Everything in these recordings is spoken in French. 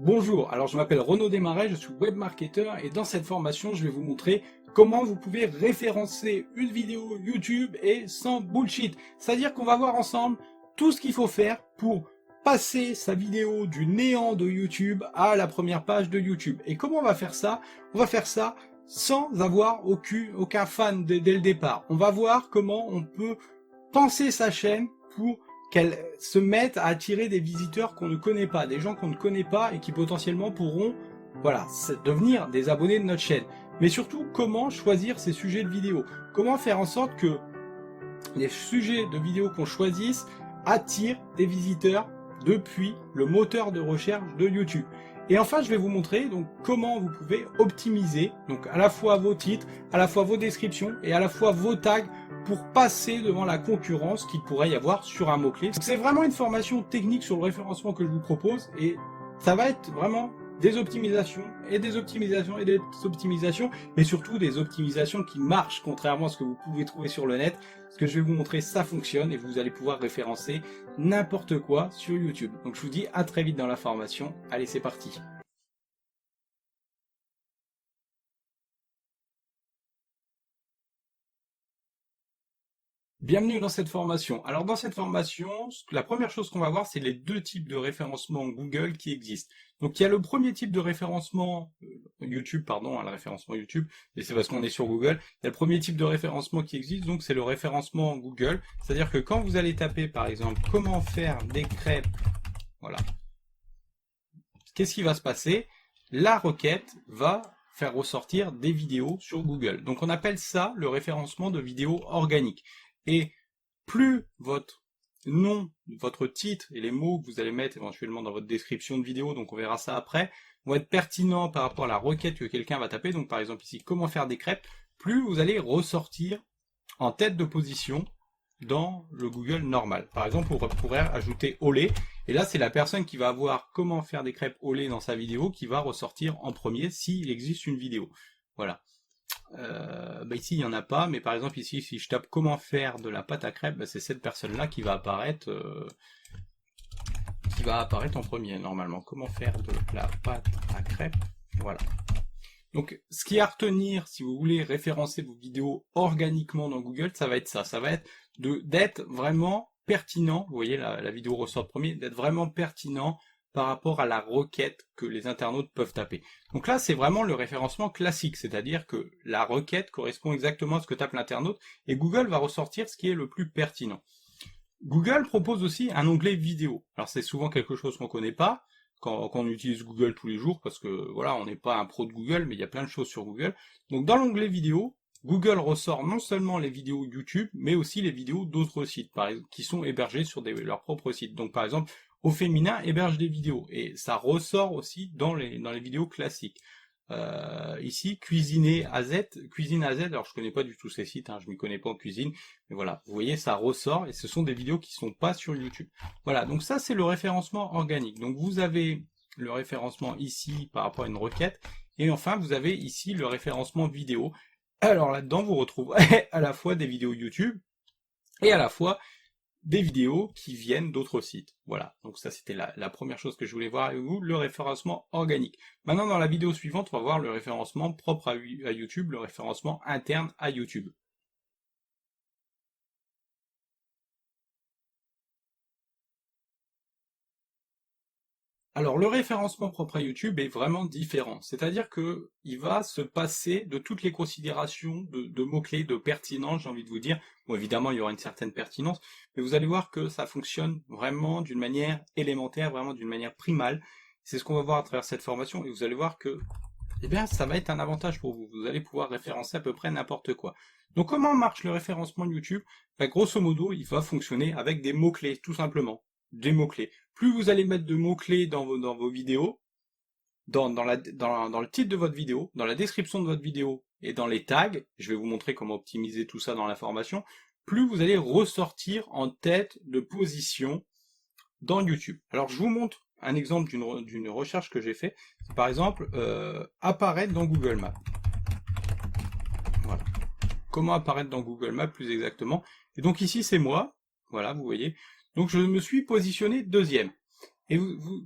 Bonjour, alors je m'appelle Renaud Desmarais, je suis webmarketeur et dans cette formation je vais vous montrer comment vous pouvez référencer une vidéo YouTube et sans bullshit. C'est-à-dire qu'on va voir ensemble tout ce qu'il faut faire pour passer sa vidéo du néant de YouTube à la première page de YouTube. Et comment on va faire ça? On va faire ça sans avoir aucun fan dès le départ. On va voir comment on peut penser sa chaîne pour qu'elle se mette à attirer des visiteurs qu'on ne connaît pas, des gens qu'on ne connaît pas et qui potentiellement pourront, voilà, devenir des abonnés de notre chaîne. Mais surtout, comment choisir ces sujets de vidéo? Comment faire en sorte que les sujets de vidéo qu'on choisisse attirent des visiteurs depuis le moteur de recherche de YouTube. Et enfin, je vais vous montrer donc comment vous pouvez optimiser donc à la fois vos titres, à la fois vos descriptions et à la fois vos tags pour passer devant la concurrence qu'il pourrait y avoir sur un mot-clé. C'est vraiment une formation technique sur le référencement que je vous propose et ça va être vraiment des optimisations et des optimisations et des optimisations et surtout des optimisations qui marchent contrairement à ce que vous pouvez trouver sur le net. Ce que je vais vous montrer, ça fonctionne et vous allez pouvoir référencer n'importe quoi sur YouTube. Donc je vous dis à très vite dans la formation. Allez, c'est parti. Bienvenue dans cette formation. Alors dans cette formation, la première chose qu'on va voir, c'est les deux types de référencement Google qui existent. Donc il y a le premier type de référencement YouTube, pardon, le référencement YouTube, et c'est parce qu'on est sur Google. Il y a le premier type de référencement qui existe, donc c'est le référencement Google. C'est-à-dire que quand vous allez taper par exemple comment faire des crêpes, voilà, qu'est-ce qui va se passer? La requête va faire ressortir des vidéos sur Google. Donc on appelle ça le référencement de vidéos organiques. Et plus votre nom, votre titre et les mots que vous allez mettre éventuellement dans votre description de vidéo, donc on verra ça après, vont être pertinents par rapport à la requête que quelqu'un va taper, donc par exemple ici, comment faire des crêpes, plus vous allez ressortir en tête de position dans le Google normal. Par exemple, on pourrait ajouter au lait, et là c'est la personne qui va avoir comment faire des crêpes au lait dans sa vidéo qui va ressortir en premier s'il existe une vidéo. Voilà. Ici il n'y en a pas, mais par exemple ici si je tape comment faire de la pâte à crêpes, c'est cette personne là qui va apparaître en premier normalement. Comment faire de la pâte à crêpes, voilà. Donc ce qui est à retenir si vous voulez référencer vos vidéos organiquement dans Google, ça va être ça, ça va être d'être vraiment pertinent, vous voyez la vidéo ressort premier, d'être vraiment pertinent par rapport à la requête que les internautes peuvent taper. Donc là, c'est vraiment le référencement classique, c'est-à-dire que la requête correspond exactement à ce que tape l'internaute, et Google va ressortir ce qui est le plus pertinent. Google propose aussi un onglet vidéo. Alors c'est souvent quelque chose qu'on connaît pas, quand on utilise Google tous les jours, parce que voilà, on n'est pas un pro de Google, mais il y a plein de choses sur Google. Donc dans l'onglet vidéo, Google ressort non seulement les vidéos YouTube, mais aussi les vidéos d'autres sites, par exemple, qui sont hébergés sur leurs propres sites. Donc par exemple, Au Féminin héberge des vidéos, et ça ressort aussi dans les vidéos classiques. Ici, Cuisine AZ, alors je connais pas du tout ces sites, je m'y connais pas en cuisine, mais voilà, vous voyez, ça ressort, et ce sont des vidéos qui sont pas sur YouTube. Voilà, donc ça c'est le référencement organique. Donc vous avez le référencement ici par rapport à une requête, et enfin vous avez ici le référencement vidéo. Alors là-dedans, vous retrouvez à la fois des vidéos YouTube, et à la fois des vidéos qui viennent d'autres sites. Voilà, donc ça c'était la première chose que je voulais voir avec vous, le référencement organique. Maintenant dans la vidéo suivante, on va voir le référencement propre à YouTube, le référencement interne à YouTube. Alors le référencement propre à YouTube est vraiment différent, c'est-à-dire que il va se passer de toutes les considérations de mots-clés, de pertinence, j'ai envie de vous dire. Bon, évidemment, il y aura une certaine pertinence, mais vous allez voir que ça fonctionne vraiment d'une manière élémentaire, vraiment d'une manière primale. C'est ce qu'on va voir à travers cette formation, et vous allez voir que eh bien, ça va être un avantage pour vous. Vous allez pouvoir référencer à peu près n'importe quoi. Donc comment marche le référencement YouTube? Grosso modo, il va fonctionner avec des mots-clés, tout simplement. Des mots-clés. Plus vous allez mettre de mots-clés dans vos vidéos, dans le titre de votre vidéo, dans la description de votre vidéo et dans les tags, je vais vous montrer comment optimiser tout ça dans la formation, plus vous allez ressortir en tête de position dans YouTube. Alors je vous montre un exemple d'une recherche que j'ai fait, c'est par exemple apparaître dans Google Maps. Voilà. Comment apparaître dans Google Maps plus exactement. Et donc ici c'est moi, voilà, vous voyez. Donc je me suis positionné deuxième. Et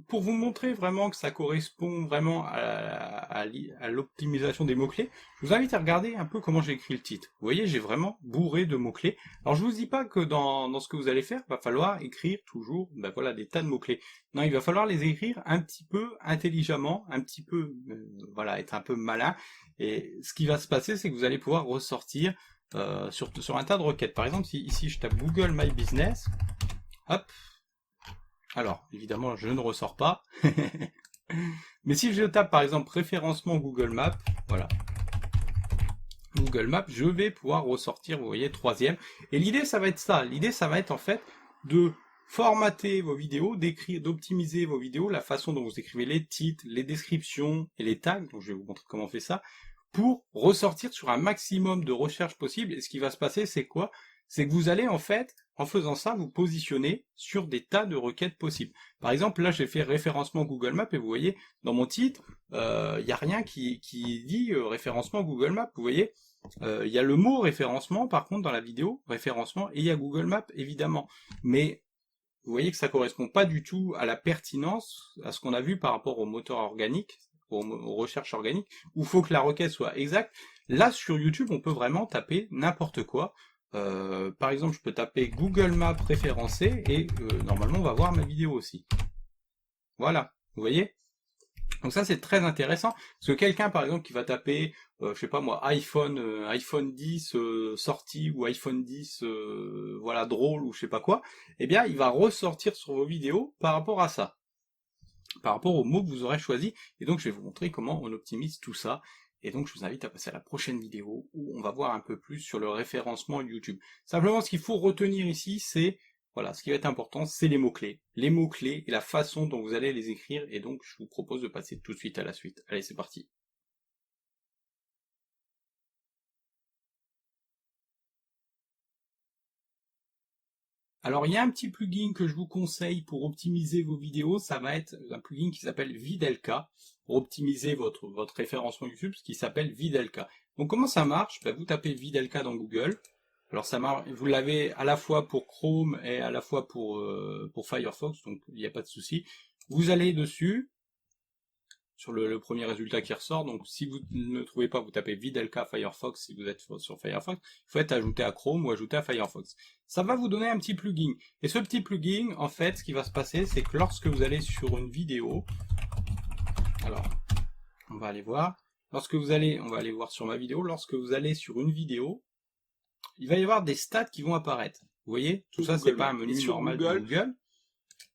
pour vous montrer vraiment que ça correspond vraiment à l'optimisation des mots-clés, je vous invite à regarder un peu comment j'ai écrit le titre. Vous voyez, j'ai vraiment bourré de mots-clés. Alors je vous dis pas que dans ce que vous allez faire, il va falloir écrire toujours ben voilà, des tas de mots-clés. Non, il va falloir les écrire un petit peu intelligemment, un petit peu, voilà, être un peu malin. Et ce qui va se passer, c'est que vous allez pouvoir ressortir sur un tas de requêtes. Par exemple, si ici je tape Google My Business, hop, alors, évidemment, je ne ressors pas. Mais si je tape par exemple référencement Google Maps, voilà, Google Maps, je vais pouvoir ressortir, vous voyez, troisième. Et l'idée, ça va être ça. L'idée, ça va être en fait de formater vos vidéos, d'écrire, d'optimiser vos vidéos, la façon dont vous écrivez les titres, les descriptions et les tags. Donc, je vais vous montrer comment on fait ça, pour ressortir sur un maximum de recherches possibles. Et ce qui va se passer, c'est quoi? C'est que vous allez en fait, en faisant ça, vous positionner sur des tas de requêtes possibles. Par exemple, là j'ai fait référencement Google Maps et vous voyez, dans mon titre, il n'y a rien qui dit référencement Google Maps, vous voyez. Il y a le mot référencement par contre dans la vidéo, référencement, et il y a Google Maps évidemment. Mais vous voyez que ça correspond pas du tout à la pertinence, à ce qu'on a vu par rapport au moteur organique, aux recherches organiques, où il faut que la requête soit exacte. Là sur YouTube, on peut vraiment taper n'importe quoi. Par exemple, je peux taper Google Maps référencé et normalement on va voir ma vidéo aussi. Voilà, vous voyez? Donc ça c'est très intéressant parce que quelqu'un par exemple qui va taper, je sais pas moi, iPhone 10 sortie ou iPhone 10 voilà drôle ou je sais pas quoi, eh bien il va ressortir sur vos vidéos par rapport à ça, par rapport aux mots que vous aurez choisis. Et donc je vais vous montrer comment on optimise tout ça. Et donc je vous invite à passer à la prochaine vidéo où on va voir un peu plus sur le référencement YouTube. Simplement ce qu'il faut retenir ici, c'est, voilà, ce qui va être important, c'est les mots-clés. Les mots-clés et la façon dont vous allez les écrire. Et donc je vous propose de passer tout de suite à la suite. Allez, c'est parti. Alors il y a un petit plugin que je vous conseille pour optimiser vos vidéos, ça va être un plugin qui s'appelle Videlka, pour optimiser votre référencement YouTube, ce qui s'appelle Videlka. Donc comment ça marche? Ben, vous tapez Videlka dans Google, alors ça marche, vous l'avez à la fois pour Chrome et à la fois pour Firefox, donc il n'y a pas de souci. Vous allez dessus, sur le premier résultat qui ressort. Donc si vous ne trouvez pas, vous tapez Videlka Firefox si vous êtes sur Firefox. Il faut être ajouté à Chrome ou ajouté à Firefox. Ça va vous donner un petit plugin. Et ce petit plugin, en fait, ce qui va se passer, c'est que lorsque vous allez sur une vidéo, alors on va aller voir. On va aller voir sur ma vidéo. Lorsque vous allez sur une vidéo, il va y avoir des stats qui vont apparaître. Vous voyez, tout ça c'est pas un menu normal de Google.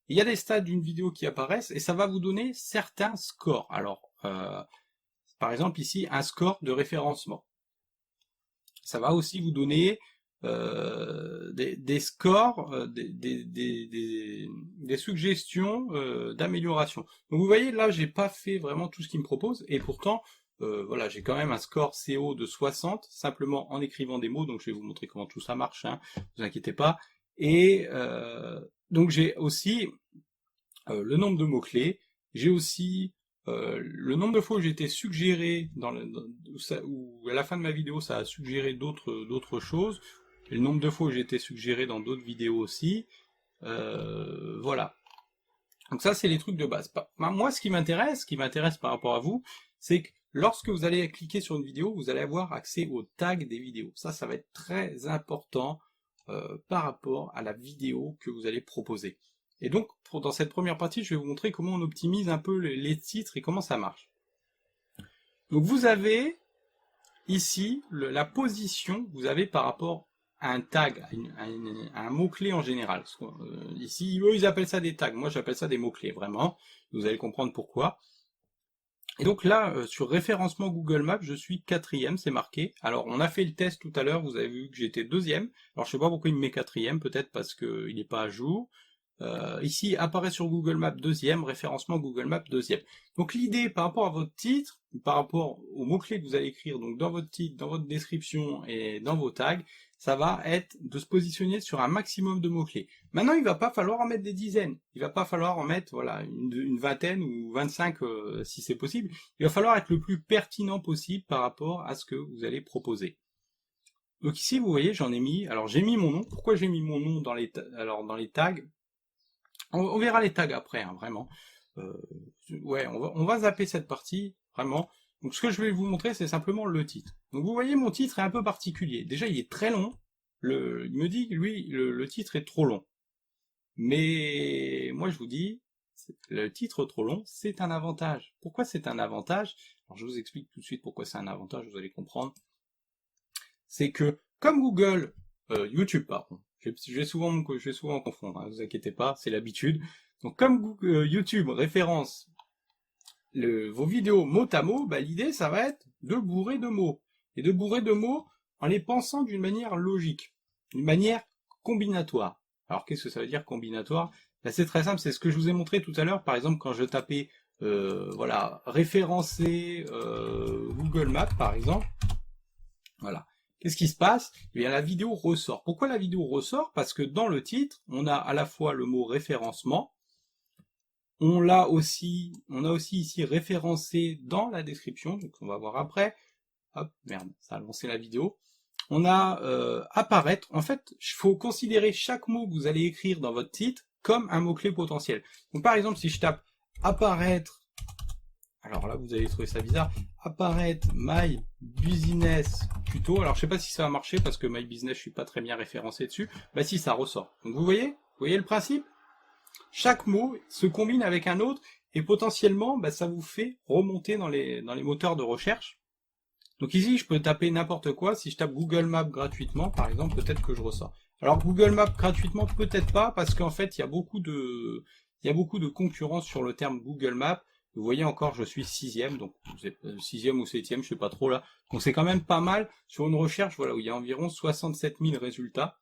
Il y a des stats d'une vidéo qui apparaissent et ça va vous donner certains scores. Alors, par exemple ici, un score de référencement. Ça va aussi vous donner des scores, des suggestions d'amélioration. Donc vous voyez, là, j'ai pas fait vraiment tout ce qu'il me propose et pourtant, voilà, j'ai quand même un score CO de 60, simplement en écrivant des mots, donc je vais vous montrer comment tout ça marche, hein, ne vous inquiétez pas. Et donc j'ai aussi le nombre de mots-clés, j'ai aussi le nombre de fois où j'ai été suggéré, où à la fin de ma vidéo ça a suggéré d'autres choses, et le nombre de fois où j'ai été suggéré dans d'autres vidéos aussi, voilà. Donc ça c'est les trucs de base. Moi ce qui m'intéresse par rapport à vous, c'est que lorsque vous allez cliquer sur une vidéo, vous allez avoir accès aux tags des vidéos. Ça va être très important par rapport à la vidéo que vous allez proposer. Et donc, dans cette première partie, je vais vous montrer comment on optimise un peu les titres et comment ça marche. Donc vous avez ici la position que vous avez par rapport à un tag, à un mot-clé en général. Ici, eux, ils appellent ça des tags. Moi, j'appelle ça des mots-clés, vraiment. Vous allez comprendre pourquoi. Et donc là, sur référencement Google Maps, je suis 4e, c'est marqué. Alors, on a fait le test tout à l'heure, vous avez vu que j'étais 2e. Alors, je sais pas pourquoi il me met 4e, peut-être parce qu'il n'est pas à jour. Ici, apparaît sur Google Maps 2e, référencement Google Maps 2e. Donc l'idée par rapport à votre titre, par rapport aux mots-clés que vous allez écrire donc dans votre titre, dans votre description et dans vos tags, ça va être de se positionner sur un maximum de mots-clés. Maintenant, il va pas falloir en mettre des dizaines. Il va pas falloir en mettre voilà une vingtaine ou 25 si c'est possible. Il va falloir être le plus pertinent possible par rapport à ce que vous allez proposer. Donc ici, vous voyez, j'en ai mis. Alors j'ai mis mon nom. Pourquoi j'ai mis mon nom dans les tags? On verra les tags après, hein, vraiment. Ouais, on va zapper cette partie, vraiment. Donc ce que je vais vous montrer, c'est simplement le titre. Donc vous voyez, mon titre est un peu particulier. Déjà, il est très long. Il me dit, lui, le titre est trop long. Mais moi, je vous dis, le titre trop long, c'est un avantage. Pourquoi c'est un avantage? Alors je vous explique tout de suite pourquoi c'est un avantage, vous allez comprendre. C'est que, comme Google, YouTube, pardon, je vais souvent confondre, hein, vous inquiétez pas, c'est l'habitude. Donc comme Google, YouTube référence vos vidéos mot à mot, bah, l'idée ça va être de bourrer de mots. Et de bourrer de mots en les pensant d'une manière logique, d'une manière combinatoire. Alors qu'est-ce que ça veut dire combinatoire? Bah, c'est très simple, c'est ce que je vous ai montré tout à l'heure, par exemple quand je tapais voilà, référencer Google Maps par exemple, voilà. Qu'est-ce qui se passe? Eh bien la vidéo ressort. Pourquoi la vidéo ressort? Parce que dans le titre, on a à la fois le mot référencement, on a aussi ici référencé dans la description, donc on va voir après. Hop, merde, ça a lancé la vidéo. On a apparaître. En fait, il faut considérer chaque mot que vous allez écrire dans votre titre comme un mot-clé potentiel. Donc par exemple, si je tape apparaître, alors là vous allez trouver ça bizarre, apparaître my business tuto. Alors je sais pas si ça va marcher parce que my business je suis pas très bien référencé dessus. Bah si, ça ressort. Donc vous voyez le principe? Chaque mot se combine avec un autre et potentiellement, bah, ça vous fait remonter dans les moteurs de recherche. Donc ici, je peux taper n'importe quoi. Si je tape Google Maps gratuitement, par exemple, peut-être que je ressors. Alors Google Maps gratuitement, peut-être pas, parce qu'en fait, il y a beaucoup de concurrence sur le terme Google Maps. Vous voyez encore, je suis 6e, donc 6e ou 7e, je sais pas trop là. Donc c'est quand même pas mal sur une recherche, voilà, où il y a environ 67 000 résultats.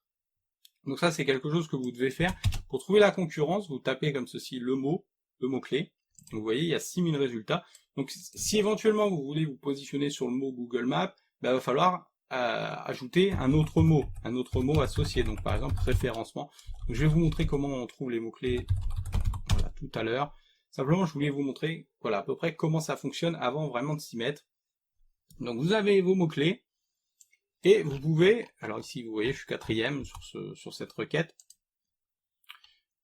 Donc ça, c'est quelque chose que vous devez faire. Pour trouver la concurrence, vous tapez comme ceci le mot-clé. Donc vous voyez, il y a 6000 résultats. Donc si éventuellement vous voulez vous positionner sur le mot Google Maps, bah, il va falloir ajouter un autre mot associé. Donc par exemple, référencement. Donc, je vais vous montrer comment on trouve les mots-clés voilà, tout à l'heure. Simplement, je voulais vous montrer voilà, à peu près comment ça fonctionne avant vraiment de s'y mettre. Donc vous avez vos mots-clés. Et vous pouvez, alors ici vous voyez je suis 4e sur cette requête.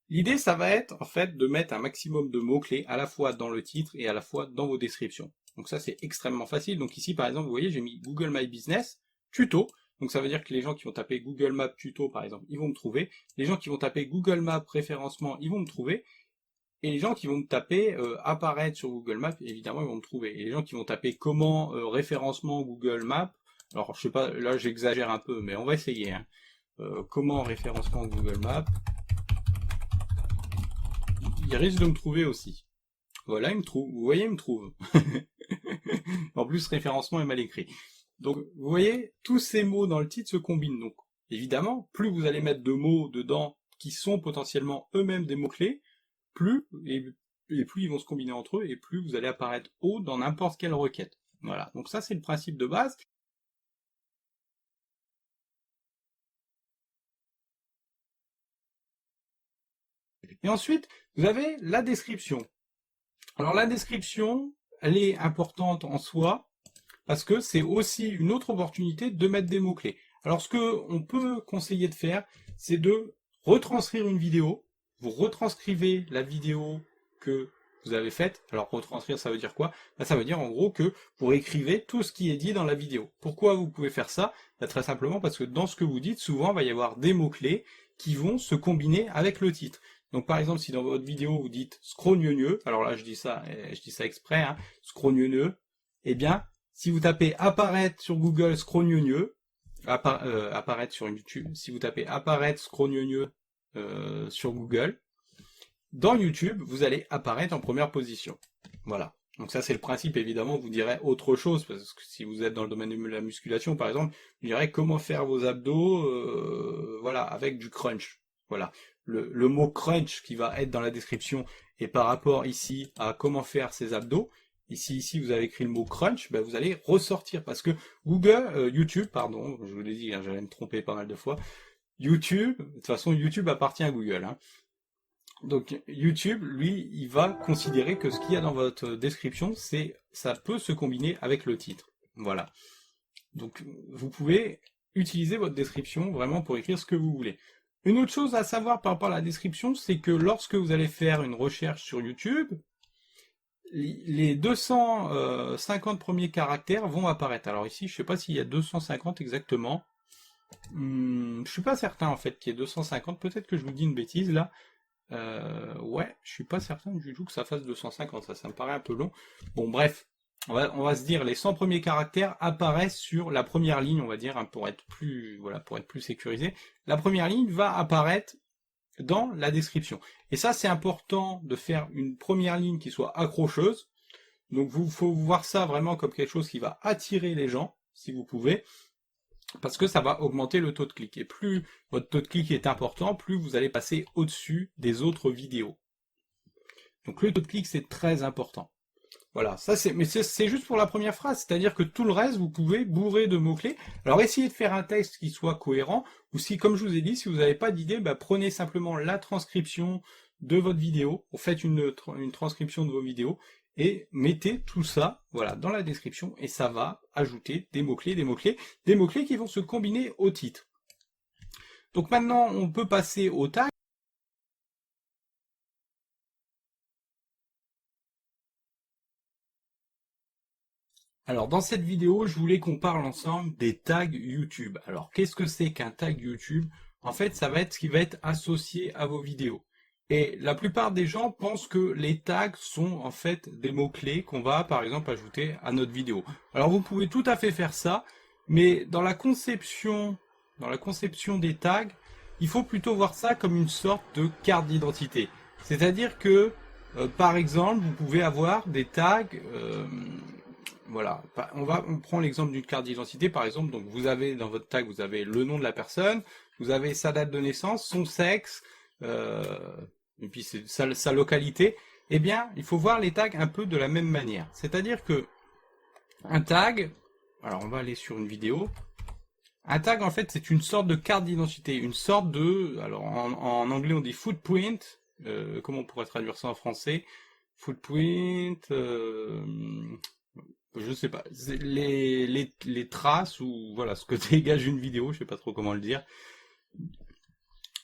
L'idée ça va être en fait de mettre un maximum de mots-clés à la fois dans le titre et à la fois dans vos descriptions. Donc ça c'est extrêmement facile. Donc ici par exemple vous voyez j'ai mis Google My Business tuto. Donc ça veut dire que les gens qui vont taper Google Maps tuto par exemple ils vont me trouver. Les gens qui vont taper Google Maps référencement ils vont me trouver. Et les gens qui vont me taper apparaître sur Google Maps évidemment ils vont me trouver. Et les gens qui vont taper comment référencement Google Maps, alors je sais pas, là j'exagère un peu, mais on va essayer. Hein. Comment référencement Google Maps, il risque de me trouver aussi. Voilà, il me trouve. Vous voyez, il me trouve. En plus, référencement est mal écrit. Donc, vous voyez, tous ces mots dans le titre se combinent. Donc, évidemment, plus vous allez mettre de mots dedans qui sont potentiellement eux-mêmes des mots-clés, plus ils vont se combiner entre eux, et plus vous allez apparaître haut dans n'importe quelle requête. Voilà. Donc ça, c'est le principe de base. Et ensuite, vous avez la description. Alors la description, elle est importante en soi, parce que c'est aussi une autre opportunité de mettre des mots-clés. Alors ce qu'on peut conseiller de faire, c'est de retranscrire une vidéo. Vous retranscrivez la vidéo que vous avez faite. Alors retranscrire, ça veut dire quoi? Ça veut dire en gros que vous écrivez tout ce qui est dit dans la vidéo. Pourquoi vous pouvez faire ça? Très simplement parce que dans ce que vous dites, souvent, il va y avoir des mots-clés qui vont se combiner avec le titre. Donc par exemple, si dans votre vidéo vous dites scrogneux, alors là je dis ça exprès, hein, scrogneux, eh bien, si vous tapez apparaître sur Google scrogneux, apparaître sur YouTube, si vous tapez apparaître scrogneux sur Google, dans YouTube, vous allez apparaître en première position. Voilà. Donc ça c'est le principe, évidemment, vous direz autre chose, parce que si vous êtes dans le domaine de la musculation, par exemple, vous direz comment faire vos abdos voilà, avec du crunch. Voilà. Le mot crunch qui va être dans la description, et par rapport ici à comment faire ses abdos, ici vous avez écrit le mot crunch, ben vous allez ressortir, parce que YouTube, pardon, je vous l'ai dit, hein, j'allais me tromper pas mal de fois, YouTube, de toute façon YouTube appartient à Google, hein. Donc YouTube, lui, il va considérer que ce qu'il y a dans votre description, ça peut se combiner avec le titre. Voilà. Donc vous pouvez utiliser votre description vraiment pour écrire ce que vous voulez. Une autre chose à savoir par rapport à la description, c'est que lorsque vous allez faire une recherche sur YouTube, les 250 premiers caractères vont apparaître. Alors ici, je sais pas s'il y a 250 exactement. Je suis pas certain en fait qu'il y ait 250. Peut-être que je vous dis une bêtise là. Ouais, je suis pas certain du tout que ça fasse 250. Ça me paraît un peu long. Bon, bref. On va se dire les 100 premiers caractères apparaissent sur la première ligne, on va dire, hein, pour être plus sécurisé. La première ligne va apparaître dans la description. Et ça, c'est important de faire une première ligne qui soit accrocheuse. Donc, faut voir ça vraiment comme quelque chose qui va attirer les gens, si vous pouvez, parce que ça va augmenter le taux de clic. Et plus votre taux de clic est important, plus vous allez passer au-dessus des autres vidéos. Donc, le taux de clic, c'est très important. Voilà, mais c'est juste pour la première phrase, c'est-à-dire que tout le reste, vous pouvez bourrer de mots-clés. Alors essayez de faire un texte qui soit cohérent, ou si, comme je vous ai dit, si vous n'avez pas d'idée, prenez simplement la transcription de votre vidéo, vous faites une transcription de vos vidéos, et mettez tout ça, voilà, dans la description, et ça va ajouter des mots-clés, des mots-clés qui vont se combiner au titre. Donc maintenant, on peut passer au tag. Alors dans cette vidéo, je voulais qu'on parle ensemble des tags YouTube. Alors qu'est-ce que c'est qu'un tag YouTube? En fait, ça va être ce qui va être associé à vos vidéos. Et la plupart des gens pensent que les tags sont en fait des mots-clés qu'on va par exemple ajouter à notre vidéo. Alors vous pouvez tout à fait faire ça, mais dans la conception des tags, il faut plutôt voir ça comme une sorte de carte d'identité. C'est-à-dire que par exemple, vous pouvez avoir des tags voilà, on prend l'exemple d'une carte d'identité par exemple. Donc vous avez dans votre tag, vous avez le nom de la personne, vous avez sa date de naissance, son sexe, et puis sa localité. Eh bien, il faut voir les tags un peu de la même manière. C'est-à-dire que un tag, alors on va aller sur une vidéo. Un tag en fait c'est une sorte de carte d'identité, une sorte de, alors en anglais on dit footprint. Comment on pourrait traduire ça en français? Footprint. Je sais pas, les traces ou voilà ce que dégage une vidéo, je sais pas trop comment le dire.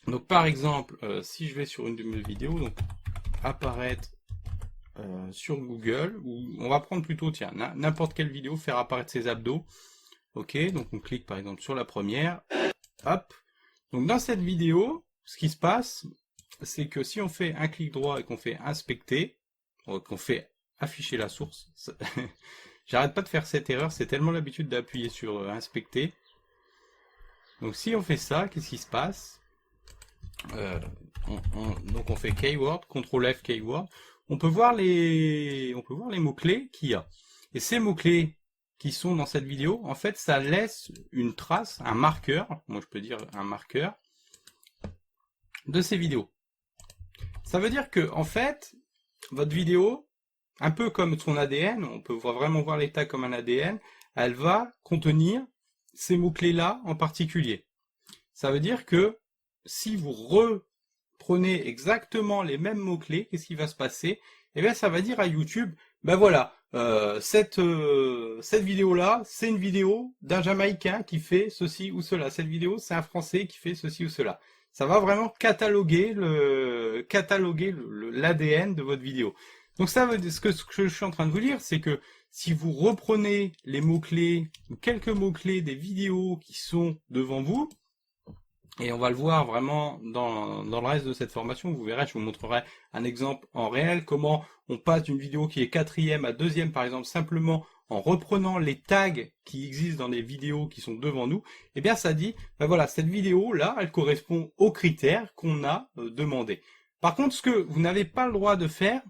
Donc par exemple, si je vais sur une de mes vidéos, donc apparaître sur Google, ou on va prendre plutôt, tiens, n'importe quelle vidéo, faire apparaître ses abdos. Ok, donc on clique par exemple sur la première, hop. Donc dans cette vidéo, ce qui se passe, c'est que si on fait un clic droit et qu'on fait inspecter, qu'on fait afficher la source, j'arrête pas de faire cette erreur, c'est tellement l'habitude d'appuyer sur inspecter. Donc si on fait ça, qu'est-ce qui se passe? Donc on fait keyword, CTRL F keyword. On peut voir les mots-clés qu'il y a. Et ces mots-clés qui sont dans cette vidéo, en fait, ça laisse une trace, un marqueur, moi je peux dire un marqueur, de ces vidéos. Ça veut dire que, en fait, votre vidéo, un peu comme son ADN, on peut vraiment voir les tags comme un ADN, elle va contenir ces mots-clés-là en particulier. Ça veut dire que si vous reprenez exactement les mêmes mots-clés, qu'est-ce qui va se passer? Eh bien, ça va dire à YouTube, ben voilà, cette vidéo-là, c'est une vidéo d'un Jamaïcain qui fait ceci ou cela. Cette vidéo, c'est un Français qui fait ceci ou cela. Ça va vraiment cataloguer l'ADN de votre vidéo. Donc ça veut dire, ce que je suis en train de vous dire, c'est que si vous reprenez les mots-clés, ou quelques mots-clés des vidéos qui sont devant vous, et on va le voir vraiment dans le reste de cette formation, vous verrez, je vous montrerai un exemple en réel, comment on passe d'une vidéo qui est 4e à 2e par exemple, simplement en reprenant les tags qui existent dans les vidéos qui sont devant nous. Et bien ça dit, ben voilà, cette vidéo là, elle correspond aux critères qu'on a demandé. Par contre, ce que vous n'avez pas le droit de faire,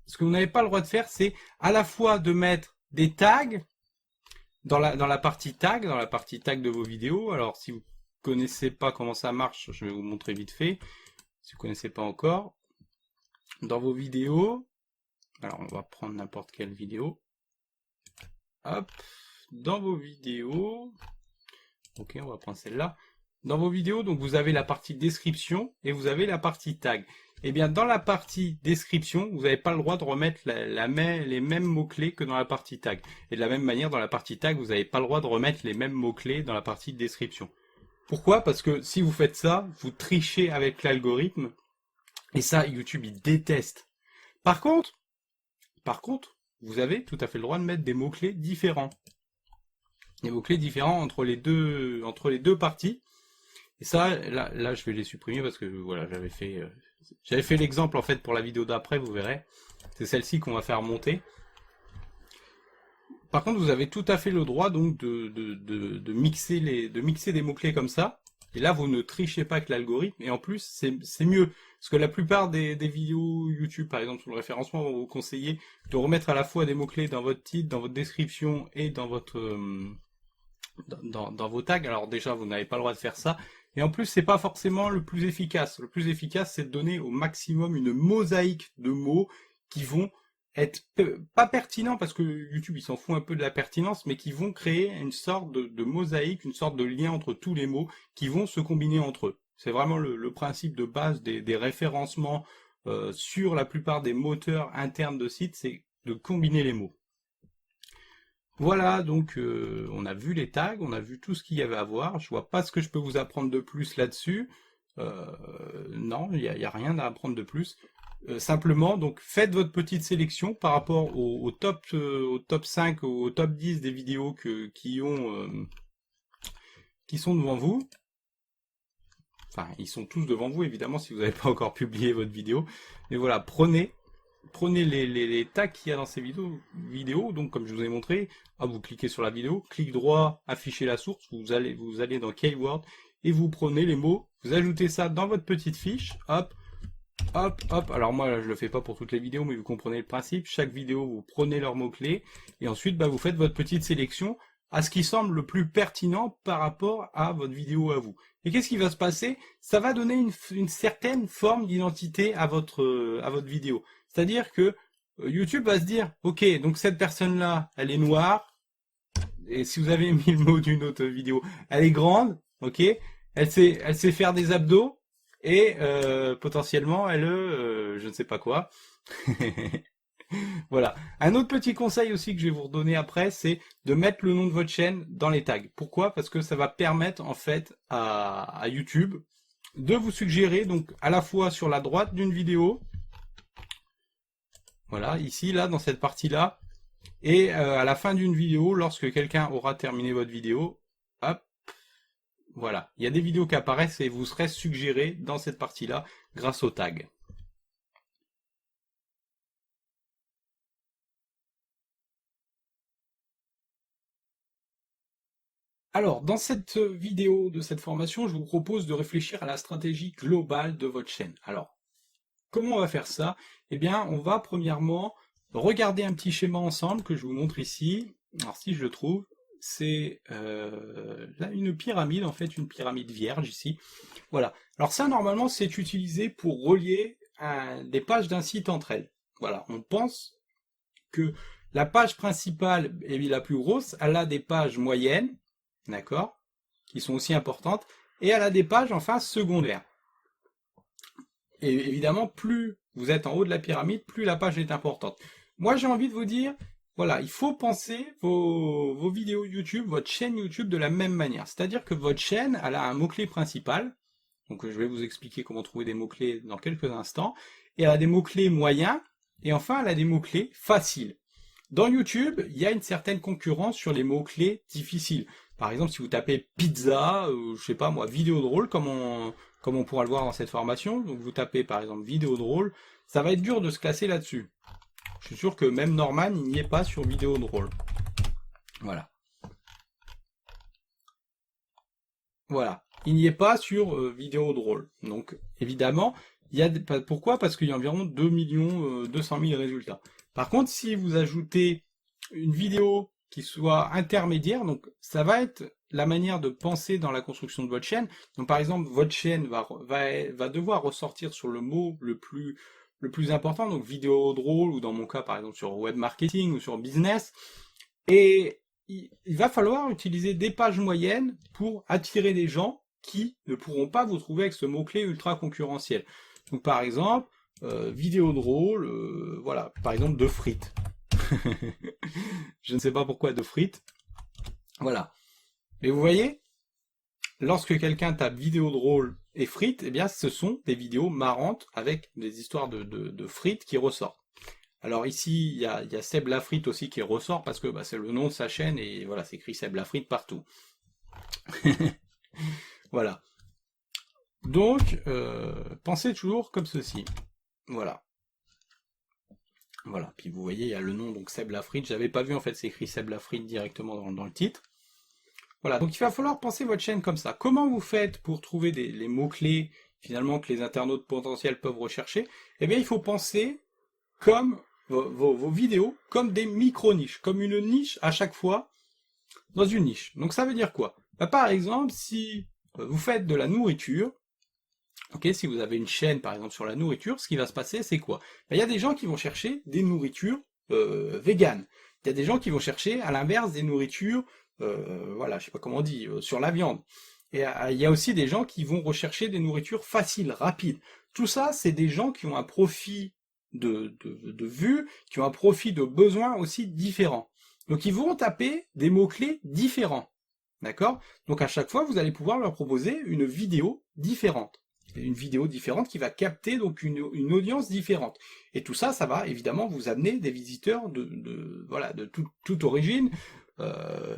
c'est à la fois de mettre des tags dans la partie tag, de vos vidéos. Alors si vous connaissez pas comment ça marche, je vais vous montrer vite fait. Si vous connaissez pas encore, dans vos vidéos, alors on va prendre n'importe quelle vidéo. Hop, dans vos vidéos, ok, on va prendre celle-là. Dans vos vidéos, donc vous avez la partie description et vous avez la partie tag. Eh bien, dans la partie description, vous n'avez pas le droit de remettre les mêmes mots-clés que dans la partie tag. Et de la même manière, dans la partie tag, vous n'avez pas le droit de remettre les mêmes mots-clés dans la partie description. Pourquoi? Parce que si vous faites ça, vous trichez avec l'algorithme, et ça, YouTube, il déteste. Par contre, vous avez tout à fait le droit de mettre des mots-clés différents. Des mots-clés différents entre les deux parties. Et ça, là, je vais les supprimer parce que voilà, j'avais fait l'exemple en fait pour la vidéo d'après, vous verrez. C'est celle-ci qu'on va faire monter. Par contre, vous avez tout à fait le droit donc de mixer des mots-clés comme ça. Et là, vous ne trichez pas avec l'algorithme. Et en plus, c'est mieux. Parce que la plupart des vidéos YouTube, par exemple, sur le référencement, vont vous conseiller de remettre à la fois des mots-clés dans votre titre, dans votre description et dans votre dans vos tags. Alors déjà, vous n'avez pas le droit de faire ça. Et en plus, c'est pas forcément le plus efficace. Le plus efficace, c'est de donner au maximum une mosaïque de mots qui vont être pas pertinents, parce que YouTube, il s'en fout un peu de la pertinence, mais qui vont créer une sorte de mosaïque, une sorte de lien entre tous les mots qui vont se combiner entre eux. C'est vraiment le principe de base des référencements sur la plupart des moteurs internes de sites, c'est de combiner les mots. Voilà, donc on a vu les tags, on a vu tout ce qu'il y avait à voir. Je vois pas ce que je peux vous apprendre de plus là-dessus. Non, il y a rien à apprendre de plus. Simplement, donc faites votre petite sélection par rapport au top 5 ou au top 10 des vidéos qui sont devant vous. Enfin, ils sont tous devant vous, évidemment, si vous n'avez pas encore publié votre vidéo. Mais voilà, prenez les tags qu'il y a dans ces vidéos, donc comme je vous ai montré, vous cliquez sur la vidéo, clic droit, afficher la source, vous allez dans Keyword, et vous prenez les mots, vous ajoutez ça dans votre petite fiche, hop, hop, hop. Alors moi, là, je le fais pas pour toutes les vidéos, mais vous comprenez le principe. Chaque vidéo, vous prenez leurs mots-clés, et ensuite, vous faites votre petite sélection à ce qui semble le plus pertinent par rapport à votre vidéo à vous. Et qu'est-ce qui va se passer? Ça va donner une certaine forme d'identité à votre vidéo. C'est-à-dire que YouTube va se dire, ok, donc cette personne-là, elle est noire, et si vous avez mis le mot d'une autre vidéo, elle est grande, ok, elle sait faire des abdos, et potentiellement, je ne sais pas quoi. Voilà. Un autre petit conseil aussi que je vais vous redonner après, c'est de mettre le nom de votre chaîne dans les tags. Pourquoi? Parce que ça va permettre en fait à YouTube de vous suggérer, donc à la fois sur la droite d'une vidéo, voilà, ici, là, dans cette partie-là, et à la fin d'une vidéo, lorsque quelqu'un aura terminé votre vidéo, hop, voilà. Il y a des vidéos qui apparaissent et vous serez suggéré dans cette partie-là grâce au tag. Alors, dans cette vidéo de cette formation, je vous propose de réfléchir à la stratégie globale de votre chaîne. Alors, comment on va faire ça? Eh bien, on va premièrement regarder un petit schéma ensemble que je vous montre ici. Alors, si je le trouve, c'est là une pyramide, en fait, une pyramide vierge ici. Voilà. Alors ça, normalement, c'est utilisé pour relier des pages d'un site entre elles. Voilà. On pense que la page principale est la plus grosse, elle a des pages moyennes, d'accord, qui sont aussi importantes, et elle a des pages enfin secondaires. Et évidemment, plus vous êtes en haut de la pyramide, plus la page est importante. Moi, j'ai envie de vous dire, voilà, il faut penser vos vidéos YouTube, votre chaîne YouTube de la même manière. C'est-à-dire que votre chaîne, elle a un mot-clé principal, donc je vais vous expliquer comment trouver des mots-clés dans quelques instants, et elle a des mots-clés moyens, et enfin, elle a des mots-clés faciles. Dans YouTube, il y a une certaine concurrence sur les mots-clés difficiles. Par exemple, si vous tapez pizza, je sais pas moi, vidéo drôle, comme on pourra le voir dans cette formation, donc vous tapez par exemple vidéo drôle, ça va être dur de se classer là-dessus. Je suis sûr que même Norman, il n'y est pas sur vidéo drôle. Voilà. Voilà. Il n'y est pas sur vidéo drôle. Donc, évidemment, pourquoi? Parce qu'il y a environ 2 200 000 résultats. Par contre, si vous ajoutez une vidéo qui soit intermédiaire, donc ça va être la manière de penser dans la construction de votre chaîne. Donc par exemple, votre chaîne va devoir ressortir sur le mot le plus important, donc vidéo drôle, ou dans mon cas par exemple sur web marketing ou sur business, et il va falloir utiliser des pages moyennes pour attirer des gens qui ne pourront pas vous trouver avec ce mot-clé ultra concurrentiel. Donc par exemple, vidéo drôle, voilà, par exemple de frites. Je ne sais pas pourquoi de frites. Voilà. Mais vous voyez, lorsque quelqu'un tape vidéo drôle et frites, eh bien ce sont des vidéos marrantes avec des histoires de frites qui ressortent. Alors ici, il y a Seb Lafrite aussi qui ressort parce que bah, c'est le nom de sa chaîne et voilà, c'est écrit Seb Lafrite partout. Voilà. Donc, pensez toujours comme ceci. Voilà. Voilà. Puis vous voyez, il y a le nom, donc Seb Lafrite. J'avais pas vu en fait, c'est écrit Seb Lafrite directement dans le titre. Voilà. Donc il va falloir penser votre chaîne comme ça. Comment vous faites pour trouver les mots-clés finalement que les internautes potentiels peuvent rechercher? Eh bien, il faut penser comme vos vidéos comme des micro-niches, comme une niche à chaque fois dans une niche. Donc ça veut dire quoi? Bah, par exemple, si vous faites de la nourriture, ok, si vous avez une chaîne par exemple sur la nourriture, ce qui va se passer c'est quoi? Bah, il y a des gens qui vont chercher des nourritures véganes. Il y a des gens qui vont chercher à l'inverse des nourritures, voilà, je sais pas comment on dit, sur la viande. Et il y a aussi des gens qui vont rechercher des nourritures faciles, rapides. Tout ça, c'est des gens qui ont un profit de vues, qui ont un profil de besoins aussi différents. Donc ils vont taper des mots-clés différents. D'accord? Donc à chaque fois, vous allez pouvoir leur proposer une vidéo différente. Une vidéo différente qui va capter donc une audience différente. Et tout ça, ça va évidemment vous amener des visiteurs voilà, de toute origine.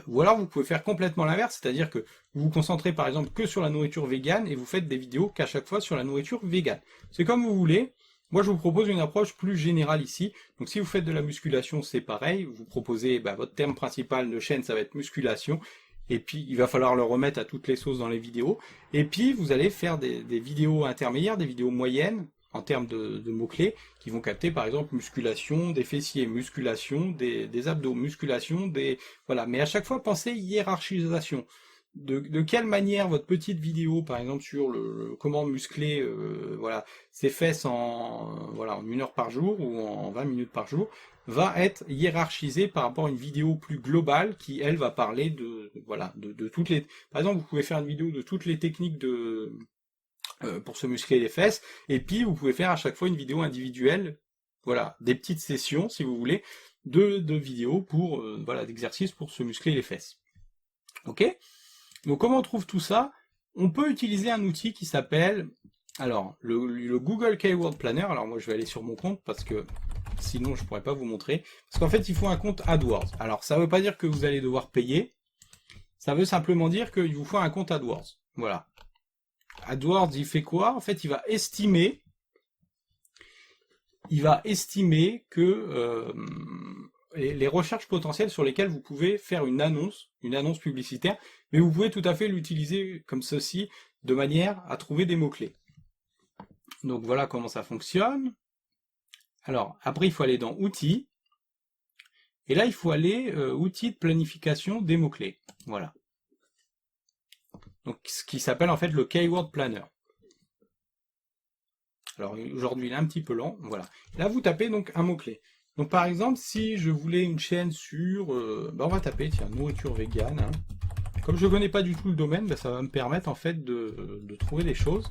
Ou alors vous pouvez faire complètement l'inverse, c'est-à-dire que vous vous concentrez par exemple que sur la nourriture végane et vous faites des vidéos qu'à chaque fois sur la nourriture végane. C'est comme vous voulez. Moi, je vous propose une approche plus générale ici. Donc, si vous faites de la musculation, c'est pareil. Vous proposez, votre terme principal de chaîne, ça va être musculation. Et puis, il va falloir le remettre à toutes les sauces dans les vidéos. Et puis, vous allez faire des vidéos intermédiaires, des vidéos moyennes, en termes de mots-clés, qui vont capter, par exemple, musculation, des fessiers, musculation, des abdos, musculation, voilà. Mais à chaque fois, pensez hiérarchisation. De quelle manière votre petite vidéo, par exemple sur le comment muscler voilà, ses fesses en 1 heure par jour ou en 20 minutes par jour, va être hiérarchisée par rapport à une vidéo plus globale qui, elle, va parler de toutes les... Par exemple, vous pouvez faire une vidéo de toutes les techniques pour se muscler les fesses, et puis vous pouvez faire à chaque fois une vidéo individuelle, voilà, des petites sessions, si vous voulez, de vidéos pour, d'exercices pour se muscler les fesses. Ok ? Donc comment on trouve tout ça? On peut utiliser un outil qui s'appelle, alors, le Google Keyword Planner. Alors moi je vais aller sur mon compte parce que sinon je pourrais pas vous montrer. Parce qu'en fait il faut un compte AdWords. Alors ça veut pas dire que vous allez devoir payer. Ça veut simplement dire qu'il vous faut un compte AdWords. Voilà. AdWords il fait quoi? En fait il va estimer que les recherches potentielles sur lesquelles vous pouvez faire une annonce publicitaire, mais vous pouvez tout à fait l'utiliser comme ceci, de manière à trouver des mots-clés. Donc voilà comment ça fonctionne. Alors, après il faut aller dans Outils, et là il faut aller Outils de planification des mots-clés. Voilà. Donc ce qui s'appelle en fait le Keyword Planner. Alors aujourd'hui il est un petit peu lent, voilà. Là vous tapez donc un mot-clé. Donc par exemple, si je voulais une chaîne sur... on va taper, tiens, nourriture végane. Hein. Comme je ne connais pas du tout le domaine, ça va me permettre en fait de trouver des choses.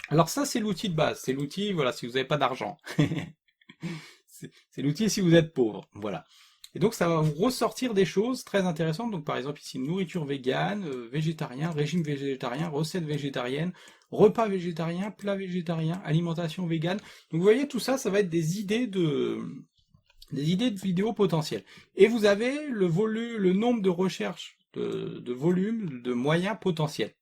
Alors ça, c'est l'outil de base. C'est l'outil, voilà, si vous n'avez pas d'argent. C'est l'outil si vous êtes pauvre, voilà. Et donc ça va vous ressortir des choses très intéressantes. Donc par exemple ici, nourriture végane, végétarien, régime végétarien, recettes végétariennes, repas végétarien, plat végétarien, alimentation végane. Donc vous voyez, tout ça, ça va être des idées de vidéos potentielles. Et vous avez le nombre de recherches, de volume, de moyens potentiels.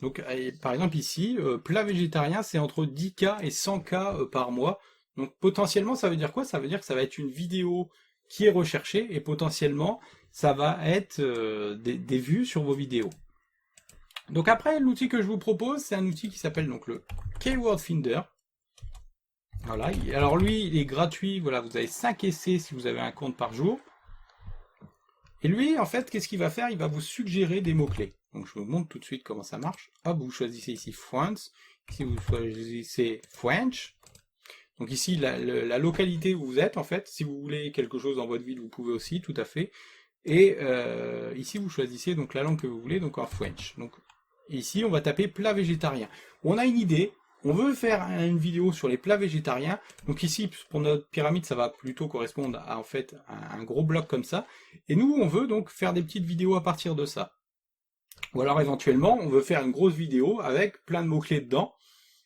Donc par exemple ici, plat végétarien, c'est entre 10K et 100K par mois. Donc potentiellement, ça veut dire quoi? Ça veut dire que ça va être une vidéo qui est recherchée, et potentiellement, ça va être des vues sur vos vidéos. Donc après, l'outil que je vous propose, c'est un outil qui s'appelle donc le Keyword Finder. Voilà, alors lui, il est gratuit, voilà, vous avez 5 essais si vous avez un compte par jour. Et lui, en fait, qu'est-ce qu'il va faire? Il va vous suggérer des mots-clés. Donc je vous montre tout de suite comment ça marche. Hop, vous choisissez ici France, ici vous choisissez French. Donc ici, la localité où vous êtes, en fait, si vous voulez quelque chose dans votre ville, vous pouvez aussi, tout à fait. Et ici, vous choisissez donc la langue que vous voulez, donc en French. Donc ici, on va taper plat végétarien. On a une idée on veut faire une vidéo sur les plats végétariens. Donc ici, pour notre pyramide, ça va plutôt correspondre à en fait un gros bloc comme ça. Et nous, on veut donc faire des petites vidéos à partir de ça. Ou alors éventuellement, on veut faire une grosse vidéo avec plein de mots-clés dedans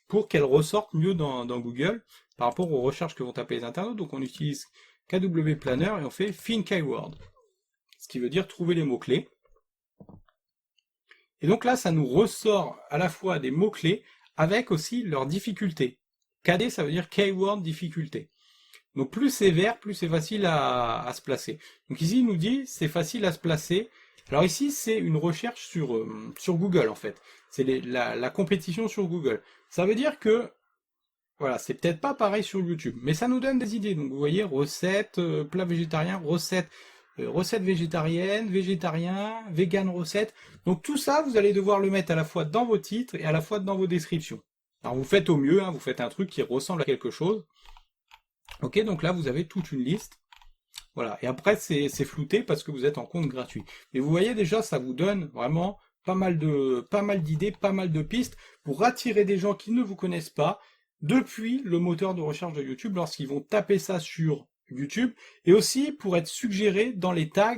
pour qu'elle ressorte mieux dans Google par rapport aux recherches que vont taper les internautes. Donc on utilise KW Planner et on fait Find Keyword, ce qui veut dire trouver les mots-clés. Et donc là, ça nous ressort à la fois des mots-clés avec aussi leur difficulté. KD, ça veut dire Keyword difficulté. Donc plus c'est vert, plus c'est facile à se placer. Donc ici, il nous dit c'est facile à se placer. Alors ici, c'est une recherche sur Google en fait. C'est la compétition sur Google. Ça veut dire que, voilà, c'est peut-être pas pareil sur YouTube, mais ça nous donne des idées. Donc vous voyez, recettes, plats végétariens, recettes végétariennes, végétarien, vegan recettes. Donc tout ça, vous allez devoir le mettre à la fois dans vos titres et à la fois dans vos descriptions. Alors vous faites au mieux, hein, vous faites un truc qui ressemble à quelque chose. Ok, donc là vous avez toute une liste. Voilà, et après c'est flouté parce que vous êtes en compte gratuit. Mais vous voyez déjà, ça vous donne vraiment pas mal d'idées, pas mal de pistes pour attirer des gens qui ne vous connaissent pas depuis le moteur de recherche de YouTube lorsqu'ils vont taper ça sur YouTube, et aussi pour être suggérés dans les tags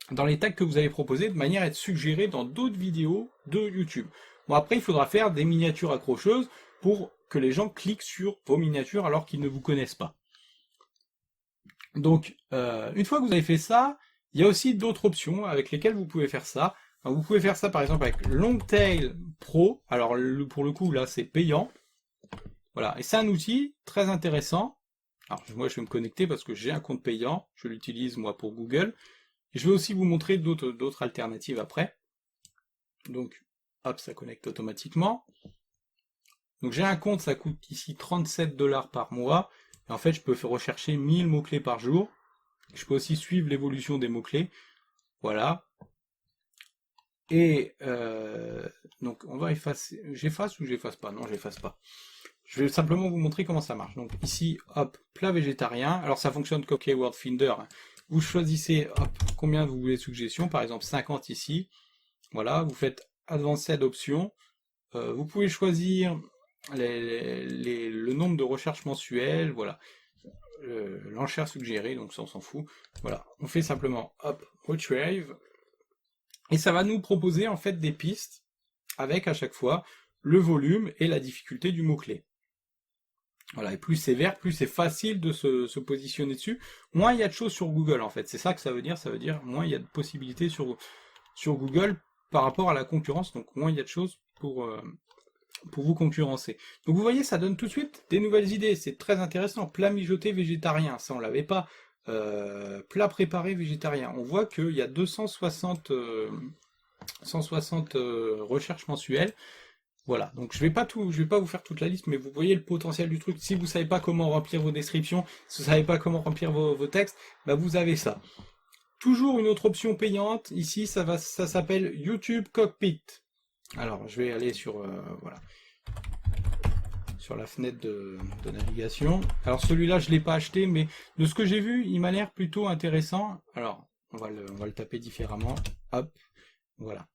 que vous avez proposés, de manière à être suggérés dans d'autres vidéos de YouTube. Bon, après il faudra faire des miniatures accrocheuses pour que les gens cliquent sur vos miniatures alors qu'ils ne vous connaissent pas. Donc, une fois que vous avez fait ça, il y a aussi d'autres options avec lesquelles vous pouvez faire ça. Alors, vous pouvez faire ça par exemple avec Longtail Pro. Alors pour le coup là c'est payant. Voilà, et c'est un outil très intéressant. Alors moi je vais me connecter parce que j'ai un compte payant, je l'utilise moi pour Google. Et je vais aussi vous montrer d'autres alternatives après. Donc hop, ça connecte automatiquement. Donc j'ai un compte, ça coûte ici 37 $ par mois. Et en fait je peux rechercher 1000 mots-clés par jour. Je peux aussi suivre l'évolution des mots-clés. Voilà. Et donc on va effacer. J'efface ou j'efface pas? Non, j'efface pas. Je vais simplement vous montrer comment ça marche. Donc ici, hop, plat végétarien. Alors ça fonctionne comme Keyword Finder. Vous choisissez hop, combien vous voulez de suggestions, par exemple 50 ici. Voilà, vous faites Advanced Options. Vous pouvez choisir le nombre de recherches mensuelles, voilà. L'enchère suggérée, donc ça on s'en fout. Voilà, on fait simplement hop, Retrieve. Et ça va nous proposer en fait des pistes avec à chaque fois le volume et la difficulté du mot-clé. Voilà, et plus c'est vert, plus c'est facile de se positionner dessus, moins il y a de choses sur Google en fait. C'est ça que ça veut dire moins il y a de possibilités sur Google par rapport à la concurrence, donc moins il y a de choses pour vous concurrencer. Donc vous voyez, ça donne tout de suite des nouvelles idées, c'est très intéressant. Plat mijoté végétarien, ça on l'avait pas. Plat préparé végétarien, on voit qu'il y a 160 recherches mensuelles. Voilà, donc je vais pas vous faire toute la liste, mais vous voyez le potentiel du truc. Si vous savez pas comment remplir vos descriptions, si vous savez pas comment remplir vos textes, bah vous avez ça. Toujours une autre option payante, ici ça s'appelle YouTube Cockpit. Alors je vais aller sur voilà, sur la fenêtre de navigation. Alors celui-là je l'ai pas acheté, mais de ce que j'ai vu, il m'a l'air plutôt intéressant. Alors on va le taper différemment. Hop, voilà.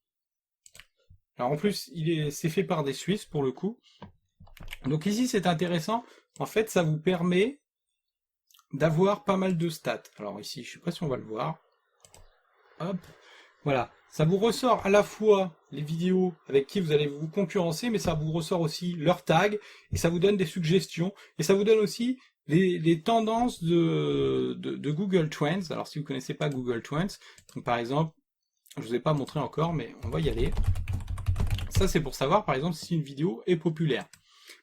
Alors en plus, c'est fait par des Suisses pour le coup. Donc ici c'est intéressant. En fait, ça vous permet d'avoir pas mal de stats. Alors ici, je sais pas si on va le voir. Hop, voilà. Ça vous ressort à la fois les vidéos avec qui vous allez vous concurrencer, mais ça vous ressort aussi leurs tags, et ça vous donne des suggestions, et ça vous donne aussi les tendances de Google Trends. Alors si vous connaissez pas Google Trends, donc par exemple, je vous ai pas montré encore, mais on va y aller. Ça c'est pour savoir par exemple si une vidéo est populaire.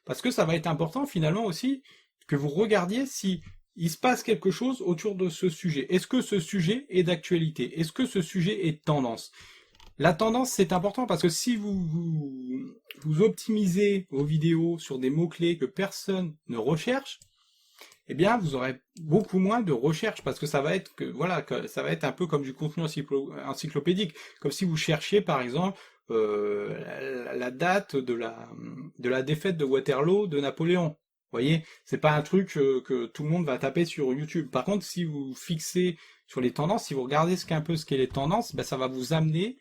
Parce que ça va être important finalement aussi que vous regardiez si il se passe quelque chose autour de ce sujet. Est-ce que ce sujet est d'actualité? Est-ce que ce sujet est tendance? La tendance, c'est important parce que si vous optimisez vos vidéos sur des mots-clés que personne ne recherche, eh bien, vous aurez beaucoup moins de recherches parce que ça va être ça va être un peu comme du contenu encyclopédique, comme si vous cherchiez par exemple la date de la défaite de Waterloo de Napoléon. Vous voyez, c'est pas un truc que tout le monde va taper sur YouTube. Par contre, si vous fixez sur les tendances, si vous regardez un peu ce qu'est les tendances, ben ça va vous amener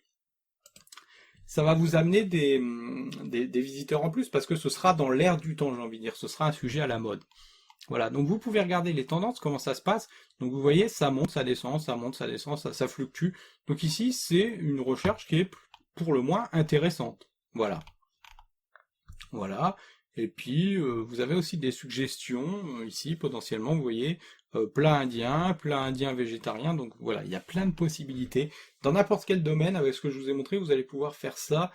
ça va vous amener des visiteurs en plus, parce que ce sera dans l'air du temps, j'ai envie de dire, ce sera un sujet à la mode. Voilà, donc vous pouvez regarder les tendances, comment ça se passe. Donc vous voyez, ça monte, ça descend, ça monte, ça descend, ça fluctue. Donc ici, c'est une recherche qui est pour le moins intéressante. Voilà. Voilà. Et puis, vous avez aussi des suggestions, ici, potentiellement, vous voyez, plat indien végétarien, donc voilà, il y a plein de possibilités. Dans n'importe quel domaine, avec ce que je vous ai montré, vous allez pouvoir faire ça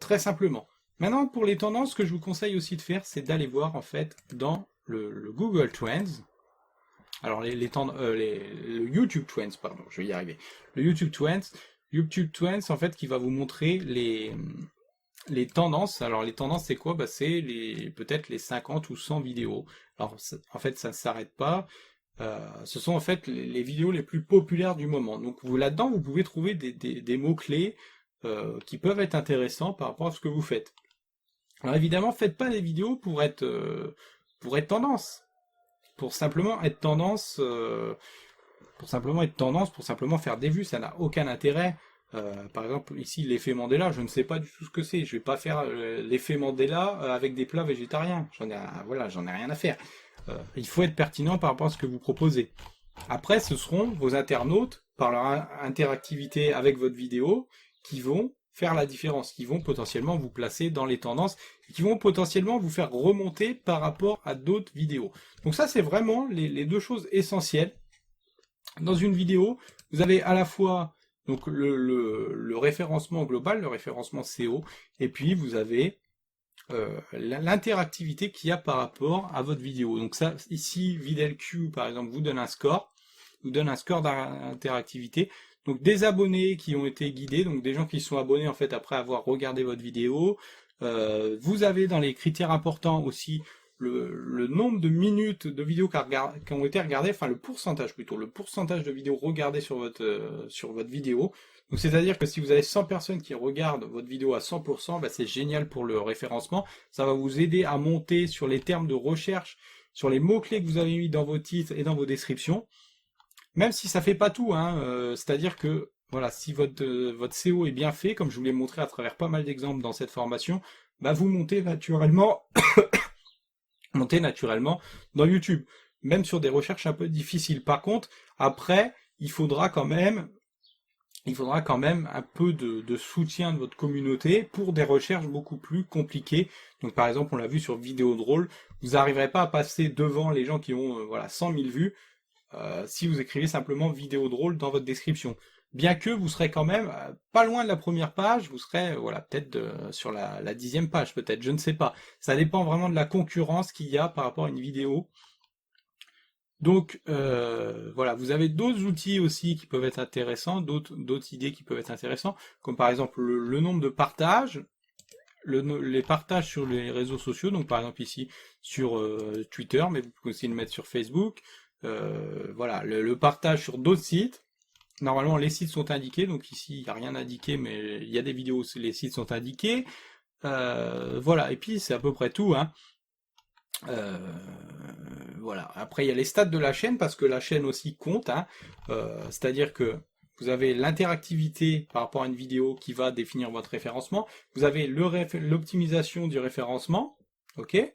très simplement. Maintenant, pour les tendances, ce que je vous conseille aussi de faire, c'est d'aller voir, en fait, dans le Google Trends, alors le YouTube Trends, pardon, je vais y arriver. Le YouTube Trends, en fait, qui va vous montrer les tendances. Alors les tendances, c'est quoi? Bah, c'est peut-être les 50 ou 100 vidéos. Alors en fait, ça ne s'arrête pas. Ce sont en fait les vidéos les plus populaires du moment. Donc vous là-dedans, vous pouvez trouver des mots-clés qui peuvent être intéressants par rapport à ce que vous faites. Alors évidemment, faites pas des vidéos pour être tendance. Pour simplement être tendance, pour simplement faire des vues, ça n'a aucun intérêt. Par exemple, ici, l'effet Mandela, je ne sais pas du tout ce que c'est. Je vais pas faire l'effet Mandela avec des plats végétariens. J'en ai rien à faire. Il faut être pertinent par rapport à ce que vous proposez. Après, ce seront vos internautes, par leur interactivité avec votre vidéo, qui vont faire la différence, qui vont potentiellement vous placer dans les tendances, et qui vont potentiellement vous faire remonter par rapport à d'autres vidéos. Donc ça, c'est vraiment les deux choses essentielles. Dans une vidéo, vous avez à la fois donc le référencement global, le référencement SEO, et puis vous avez l'interactivité qu'il y a par rapport à votre vidéo. Donc ça, ici, VidelQ, par exemple, vous donne un score d'interactivité. Donc des abonnés qui ont été guidés, donc des gens qui sont abonnés en fait après avoir regardé votre vidéo. Vous avez dans les critères importants aussi le nombre de minutes de vidéos qui ont été regardées, enfin le pourcentage de vidéos regardées sur votre vidéo. Donc c'est-à-dire que si vous avez 100 personnes qui regardent votre vidéo à 100%, bah, c'est génial pour le référencement. Ça va vous aider à monter sur les termes de recherche, sur les mots-clés que vous avez mis dans vos titres et dans vos descriptions. Même si ça fait pas tout, hein, c'est-à-dire que voilà, si votre SEO est bien fait, comme je vous l'ai montré à travers pas mal d'exemples dans cette formation, bah vous montez naturellement dans YouTube, même sur des recherches un peu difficiles. Par contre, après, il faudra quand même un peu de soutien de votre communauté pour des recherches beaucoup plus compliquées. Donc par exemple, on l'a vu sur Vidéo Drôle, vous n'arriverez pas à passer devant les gens qui ont 100 000 vues si vous écrivez simplement Vidéo Drôle dans votre description. Bien que vous serez quand même pas loin de la première page, vous serez peut-être sur la 10e page, peut-être, je ne sais pas. Ça dépend vraiment de la concurrence qu'il y a par rapport à une vidéo. Donc voilà, vous avez d'autres outils aussi qui peuvent être intéressants, d'autres idées qui peuvent être intéressantes, comme par exemple le nombre de partages, les partages sur les réseaux sociaux, donc par exemple ici sur Twitter, mais vous pouvez aussi le mettre sur Facebook. Voilà, le partage sur d'autres sites. Normalement, les sites sont indiqués, donc ici, il n'y a rien indiqué, mais il y a des vidéos où les sites sont indiqués. Voilà, et puis c'est à peu près tout, hein. Voilà. Après, il y a les stats de la chaîne, parce que la chaîne aussi compte, hein. C'est-à-dire que vous avez l'interactivité par rapport à une vidéo qui va définir votre référencement. Vous avez l'optimisation du référencement, ok.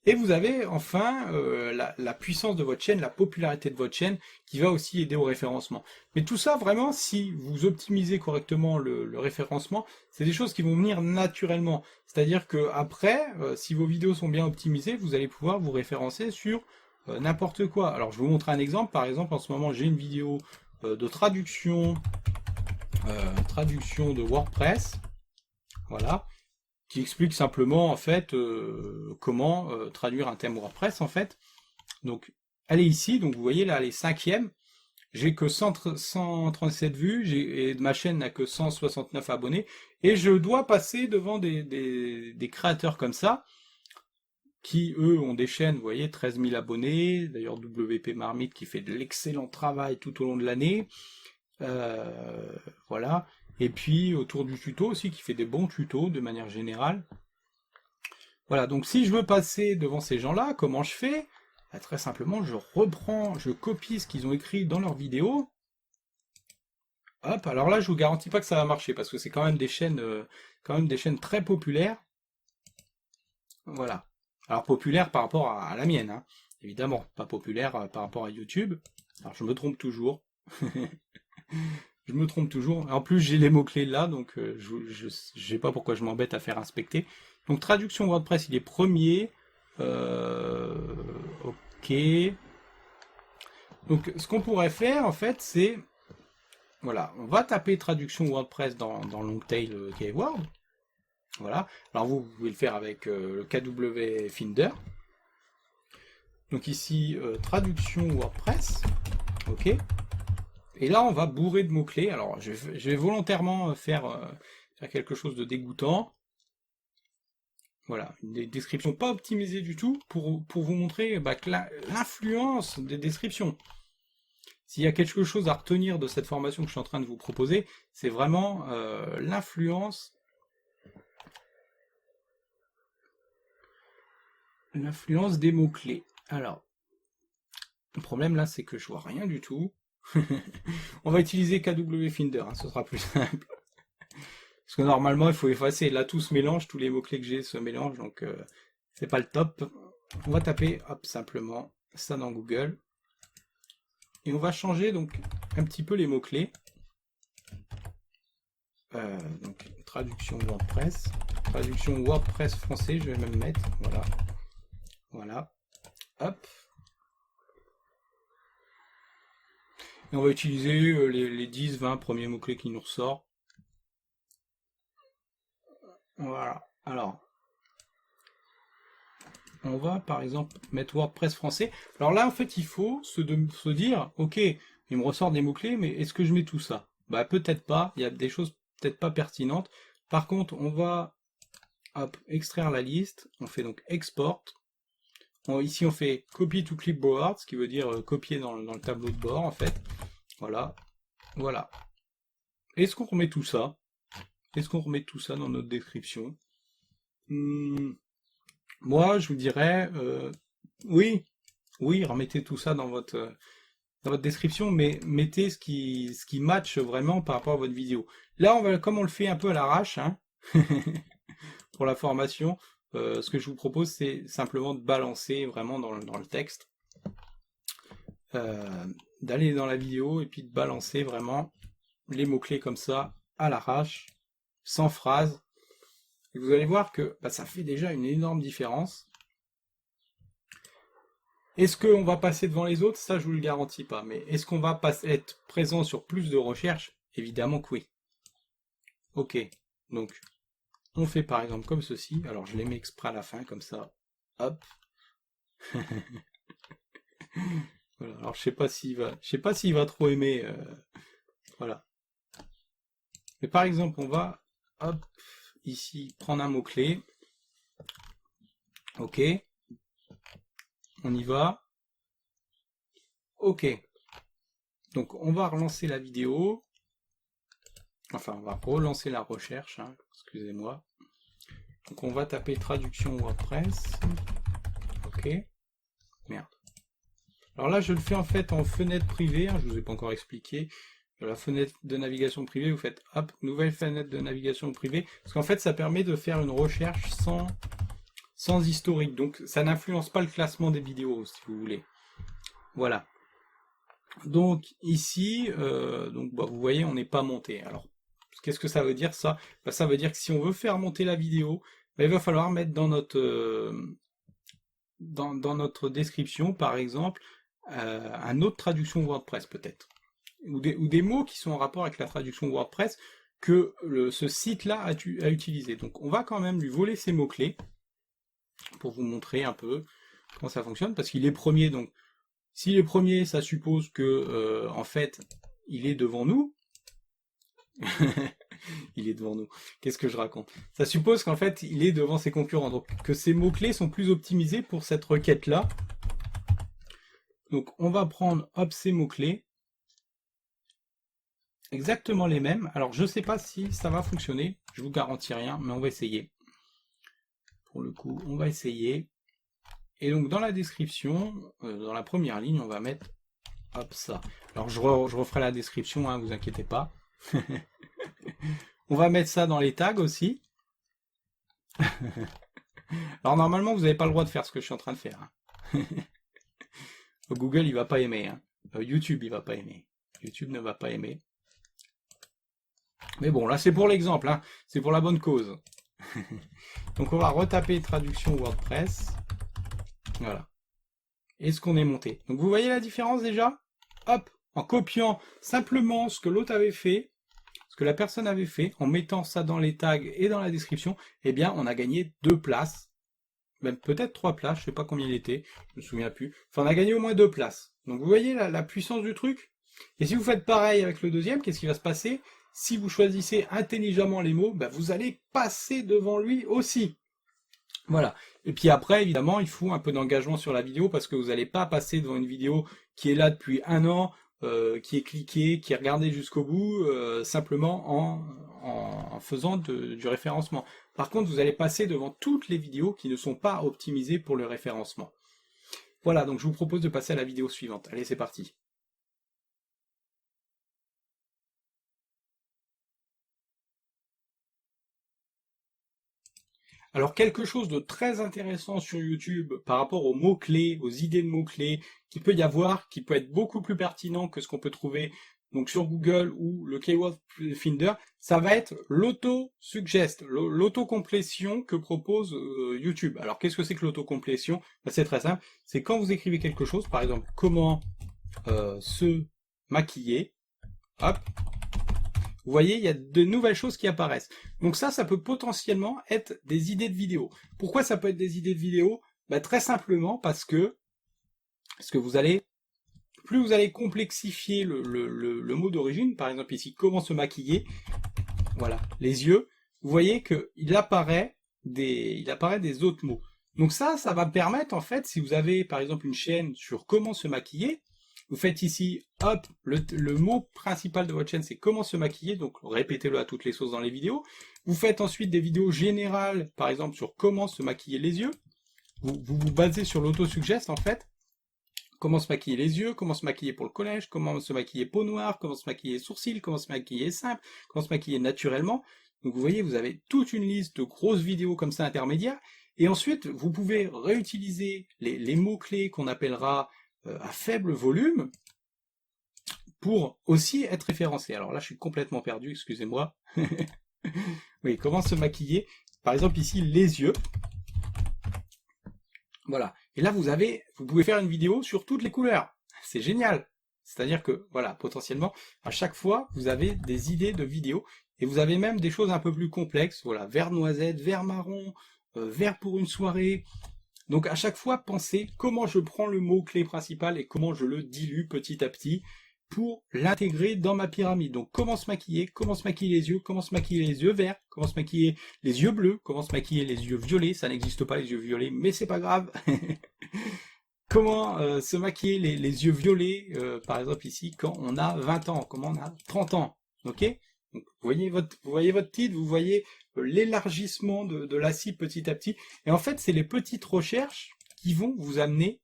Et vous avez enfin la puissance de votre chaîne, la popularité de votre chaîne, qui va aussi aider au référencement. Mais tout ça, vraiment, si vous optimisez correctement le référencement, c'est des choses qui vont venir naturellement. C'est-à-dire que après, si vos vidéos sont bien optimisées, vous allez pouvoir vous référencer sur n'importe quoi. Alors je vais vous montrer un exemple. Par exemple, en ce moment, j'ai une vidéo de traduction de WordPress. Voilà. Qui explique simplement en fait comment traduire un thème WordPress en fait. Donc elle est ici, donc vous voyez là elle est 5e, j'ai que 137 vues, et ma chaîne n'a que 169 abonnés, et je dois passer devant des créateurs comme ça, qui eux ont des chaînes, vous voyez, 13 000 abonnés, d'ailleurs WP Marmite qui fait de l'excellent travail tout au long de l'année, voilà. Et puis autour du tuto aussi, qui fait des bons tutos de manière générale. Voilà, donc si je veux passer devant ces gens-là, comment je fais? Bah, très simplement, je copie ce qu'ils ont écrit dans leur vidéo. Hop, alors là, je vous garantis pas que ça va marcher parce que c'est quand même des chaînes très populaires. Voilà. Alors populaire par rapport à la mienne, hein. Évidemment, pas populaire par rapport à YouTube. Alors je me trompe toujours. Je me trompe toujours. En plus, j'ai les mots-clés là, donc je sais pas pourquoi je m'embête à faire inspecter. Donc traduction WordPress, il est premier. Ok. Donc ce qu'on pourrait faire en fait, c'est voilà, on va taper traduction WordPress dans Longtail Keyword. Voilà. Alors vous pouvez le faire avec le KW Finder. Donc ici, traduction WordPress. Ok. Et là, on va bourrer de mots-clés. Alors, je vais volontairement faire quelque chose de dégoûtant. Voilà, des descriptions pas optimisées du tout pour vous montrer que l'influence des descriptions. S'il y a quelque chose à retenir de cette formation que je suis en train de vous proposer, c'est vraiment l'influence des mots-clés. Alors, le problème là, c'est que je vois rien du tout. On va utiliser KW Finder, hein, ce sera plus simple. Parce que normalement, il faut effacer. Là, tout se mélange, tous les mots-clés que j'ai se mélangent, donc c'est pas le top. On va taper, hop, simplement, ça dans Google. Et on va changer donc un petit peu les mots-clés. Donc, traduction WordPress. Traduction WordPress français, je vais même mettre. Voilà. Voilà. Hop. Et on va utiliser les 10-20 premiers mots-clés qui nous ressortent. Voilà. Alors, on va par exemple mettre WordPress français. Alors là, en fait, il faut se dire, ok, il me ressort des mots-clés, mais est-ce que je mets tout ça? Bah peut-être pas, il y a des choses peut-être pas pertinentes. Par contre, on va extraire la liste, on fait donc export. Ici, on fait copy to clipboard, ce qui veut dire copier dans le tableau de bord, en fait. Voilà. Voilà. Est-ce qu'on remet tout ça? Est-ce qu'on remet tout ça dans notre description? Moi, je vous dirais, oui, remettez tout ça dans votre description, mais mettez ce qui match vraiment par rapport à votre vidéo. Là, comme on le fait un peu à l'arrache, hein, pour la formation, ce que je vous propose, c'est simplement de balancer vraiment dans le texte, d'aller dans la vidéo et puis de balancer vraiment les mots-clés comme ça, à l'arrache, sans phrase. Et vous allez voir que ça fait déjà une énorme différence. Est-ce qu'on va passer devant les autres? Ça, je vous le garantis pas. Mais est-ce qu'on va être présent sur plus de recherches? Évidemment que oui. Ok. Donc, on fait par exemple comme ceci. Alors, je les mets exprès à la fin, comme ça. Hop. Voilà. Alors, je sais pas s'il va trop aimer. Voilà. Mais par exemple, on va, hop, ici, prendre un mot-clé. Ok. On y va. Ok. Donc, on va relancer la vidéo. Enfin, on va relancer la recherche, hein, excusez-moi. Donc, on va taper traduction WordPress. Ok. Merde. Alors là, je le fais en fait en fenêtre privée, hein, je ne vous ai pas encore expliqué. La fenêtre de navigation privée, vous faites hop, nouvelle fenêtre de navigation privée, parce qu'en fait, ça permet de faire une recherche sans historique. Donc, ça n'influence pas le classement des vidéos, si vous voulez. Voilà. Donc, ici, vous voyez, on n'est pas monté. Alors, qu'est-ce que ça veut dire, ça? Ça veut dire que si on veut faire monter la vidéo, il va falloir mettre dans notre description, par exemple, un autre traduction WordPress peut-être, ou des mots qui sont en rapport avec la traduction WordPress que ce site-là a utilisé. Donc on va quand même lui voler ces mots-clés pour vous montrer un peu comment ça fonctionne, parce qu'il est premier, donc s'il est premier, ça suppose que en fait, il est devant nous. Il est devant nous. Qu'est-ce que je raconte? Ça suppose qu'en fait, il est devant ses concurrents, donc que ces mots-clés sont plus optimisés pour cette requête-là. Donc, on va prendre, hop, ces mots-clés. Exactement les mêmes. Alors, je ne sais pas si ça va fonctionner. Je vous garantis rien, mais on va essayer. Pour le coup, on va essayer. Et donc, dans la description, dans la première ligne, on va mettre, hop, ça. Alors, je referai la description, hein, vous inquiétez pas. On va mettre ça dans les tags aussi. Alors normalement, vous n'avez pas le droit de faire ce que je suis en train de faire. Hein. Google, il va pas aimer. Hein. YouTube, il va pas aimer. YouTube ne va pas aimer. Mais bon, là, c'est pour l'exemple. Hein. C'est pour la bonne cause. Donc, on va retaper traduction WordPress. Voilà. Et ce qu'on est monté. Donc, vous voyez la différence déjà? Hop, en copiant simplement ce que l'autre avait fait, ce que la personne avait fait, en mettant ça dans les tags et dans la description, eh bien, on a gagné 2 places. Même peut-être 3 places, je sais pas combien il était, je me souviens plus. Enfin, on a gagné au moins 2 places. Donc, vous voyez la puissance du truc? Et si vous faites pareil avec le deuxième, qu'est-ce qui va se passer? Si vous choisissez intelligemment les mots, ben vous allez passer devant lui aussi. Voilà. Et puis après, évidemment, il faut un peu d'engagement sur la vidéo parce que vous n'allez pas passer devant une vidéo qui est là depuis 1 an, qui est cliquée, qui est regardée jusqu'au bout, simplement en faisant du référencement. Par contre, vous allez passer devant toutes les vidéos qui ne sont pas optimisées pour le référencement. Voilà, donc je vous propose de passer à la vidéo suivante. Allez, c'est parti. Alors quelque chose de très intéressant sur YouTube par rapport aux mots-clés, aux idées de mots-clés, qu'il peut y avoir, qui peut être beaucoup plus pertinent que ce qu'on peut trouver donc sur Google ou le Keyword Finder, ça va être l'auto-suggest, l'autocomplétion que propose YouTube. Alors qu'est-ce que c'est que l'autocomplétion? Ben, c'est très simple, c'est quand vous écrivez quelque chose, par exemple, comment se maquiller, hop, vous voyez, il y a de nouvelles choses qui apparaissent. Donc ça peut potentiellement être des idées de vidéo. Pourquoi ça peut être des idées de vidéo? Ben, très simplement parce que vous allez, plus vous allez complexifier le mot d'origine, par exemple ici, comment se maquiller, voilà, les yeux, vous voyez qu'il apparaît des autres mots. Donc ça va permettre en fait, si vous avez par exemple une chaîne sur comment se maquiller, vous faites ici, hop, le mot principal de votre chaîne, c'est comment se maquiller, donc répétez-le à toutes les sauces dans les vidéos. Vous faites ensuite des vidéos générales, par exemple, sur comment se maquiller les yeux. Vous basez sur l'autosuggest, en fait. Comment se maquiller les yeux, comment se maquiller pour le collège, comment se maquiller peau noire, comment se maquiller sourcils, comment se maquiller simple, comment se maquiller naturellement. Donc vous voyez, vous avez toute une liste de grosses vidéos comme ça intermédiaires. Et ensuite, vous pouvez réutiliser les mots-clés qu'on appellera à faible volume pour aussi être référencé. Alors là, je suis complètement perdu, excusez-moi. Oui, comment se maquiller? Par exemple, ici, les yeux. Voilà. Et là, vous pouvez faire une vidéo sur toutes les couleurs. C'est génial. C'est-à-dire que, voilà, potentiellement, à chaque fois, vous avez des idées de vidéos et vous avez même des choses un peu plus complexes. Voilà, vert noisette, vert marron, vert pour une soirée. Donc à chaque fois, pensez comment je prends le mot-clé principal et comment je le dilue petit à petit pour l'intégrer dans ma pyramide. Donc comment se maquiller les yeux, comment se maquiller les yeux verts, comment se maquiller les yeux bleus, comment se maquiller les yeux violets, ça n'existe pas les yeux violets, mais c'est pas grave. Comment se maquiller les yeux violets, par exemple ici, quand on a 20 ans, comment on a 30 ans, ok? Donc, vous voyez votre titre, vous voyez l'élargissement de la cible petit à petit. Et en fait, c'est les petites recherches qui vont vous amener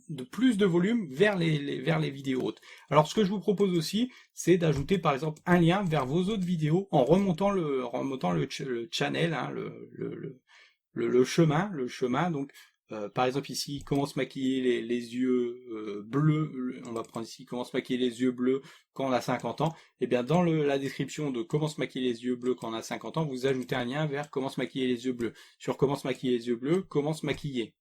de plus de volume vers les vidéos hautes. Alors, ce que je vous propose aussi, c'est d'ajouter par exemple un lien vers vos autres vidéos en remontant le channel, hein, le chemin. Donc, par exemple ici, comment se maquiller les yeux bleus, on va prendre ici comment se maquiller les yeux bleus quand on a 50 ans, et bien dans la description de comment se maquiller les yeux bleus quand on a 50 ans, vous ajoutez un lien vers comment se maquiller les yeux bleus. Sur comment se maquiller les yeux bleus, comment se maquiller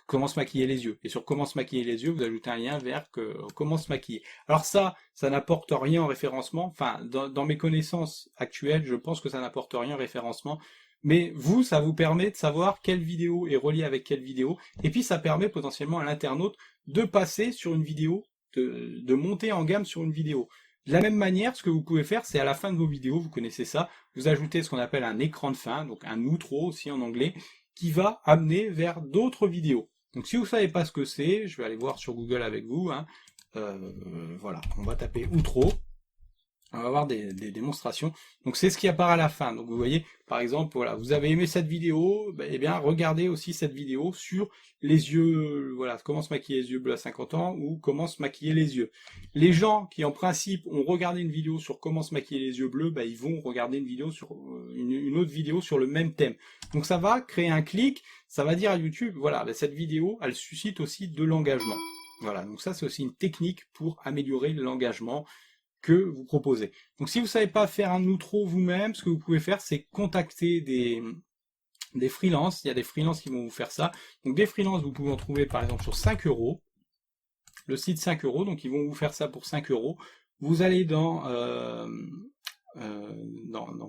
les yeux. Et sur comment se maquiller les yeux, vous ajoutez un lien vers comment se maquiller. Alors ça n'apporte rien en référencement, enfin dans mes connaissances actuelles, je pense que ça n'apporte rien en référencement. Mais vous, ça vous permet de savoir quelle vidéo est reliée avec quelle vidéo, et puis ça permet potentiellement à l'internaute de passer sur une vidéo, de monter en gamme sur une vidéo. De la même manière, ce que vous pouvez faire, c'est à la fin de vos vidéos, vous connaissez ça, vous ajoutez ce qu'on appelle un écran de fin, donc un outro aussi en anglais, qui va amener vers d'autres vidéos. Donc si vous savez pas ce que c'est, je vais aller voir sur Google avec vous, hein, voilà, on va taper outro, On va avoir des démonstrations. Donc c'est ce qui apparaît à la fin. Donc vous voyez, par exemple, voilà, vous avez aimé cette vidéo, eh bien regardez aussi cette vidéo sur les yeux, voilà, comment se maquiller les yeux bleus à 50 ans ou comment se maquiller les yeux. Les gens qui en principe ont regardé une vidéo sur comment se maquiller les yeux bleus, ils vont regarder une vidéo sur une autre vidéo sur le même thème. Donc ça va créer un clic, ça va dire à YouTube, voilà, cette vidéo, elle suscite aussi de l'engagement. Voilà, donc ça c'est aussi une technique pour améliorer l'engagement que vous proposez. Donc si vous savez pas faire un outro vous-même, ce que vous pouvez faire, c'est contacter des freelances. Il y a des freelances qui vont vous faire ça. Donc des freelances, vous pouvez en trouver par exemple sur 5 euros. Le site 5 euros, donc ils vont vous faire ça pour 5 euros. Vous allez dans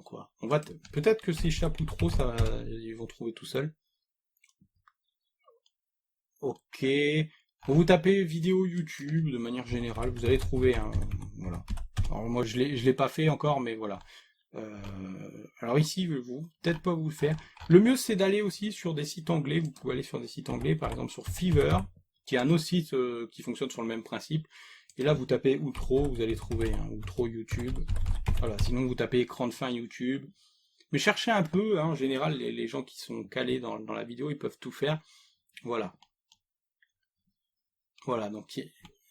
quoi? On va peut-être que si je tape trop, ça, ils vont trouver tout seuls. Ok. Vous tapez vidéo YouTube de manière générale, vous allez trouver un, voilà. Alors moi je l'ai pas fait encore, mais voilà. Alors ici, je vais peut-être pas vous le faire. Le mieux c'est d'aller aussi sur des sites anglais. Vous pouvez aller sur des sites anglais, par exemple sur Fiverr, qui est un autre site qui fonctionne sur le même principe. Et là vous tapez outro, vous allez trouver un outro YouTube. Voilà. Sinon vous tapez écran de fin YouTube. Mais cherchez un peu, hein, en général les gens qui sont calés dans la vidéo, ils peuvent tout faire. Voilà. Voilà, donc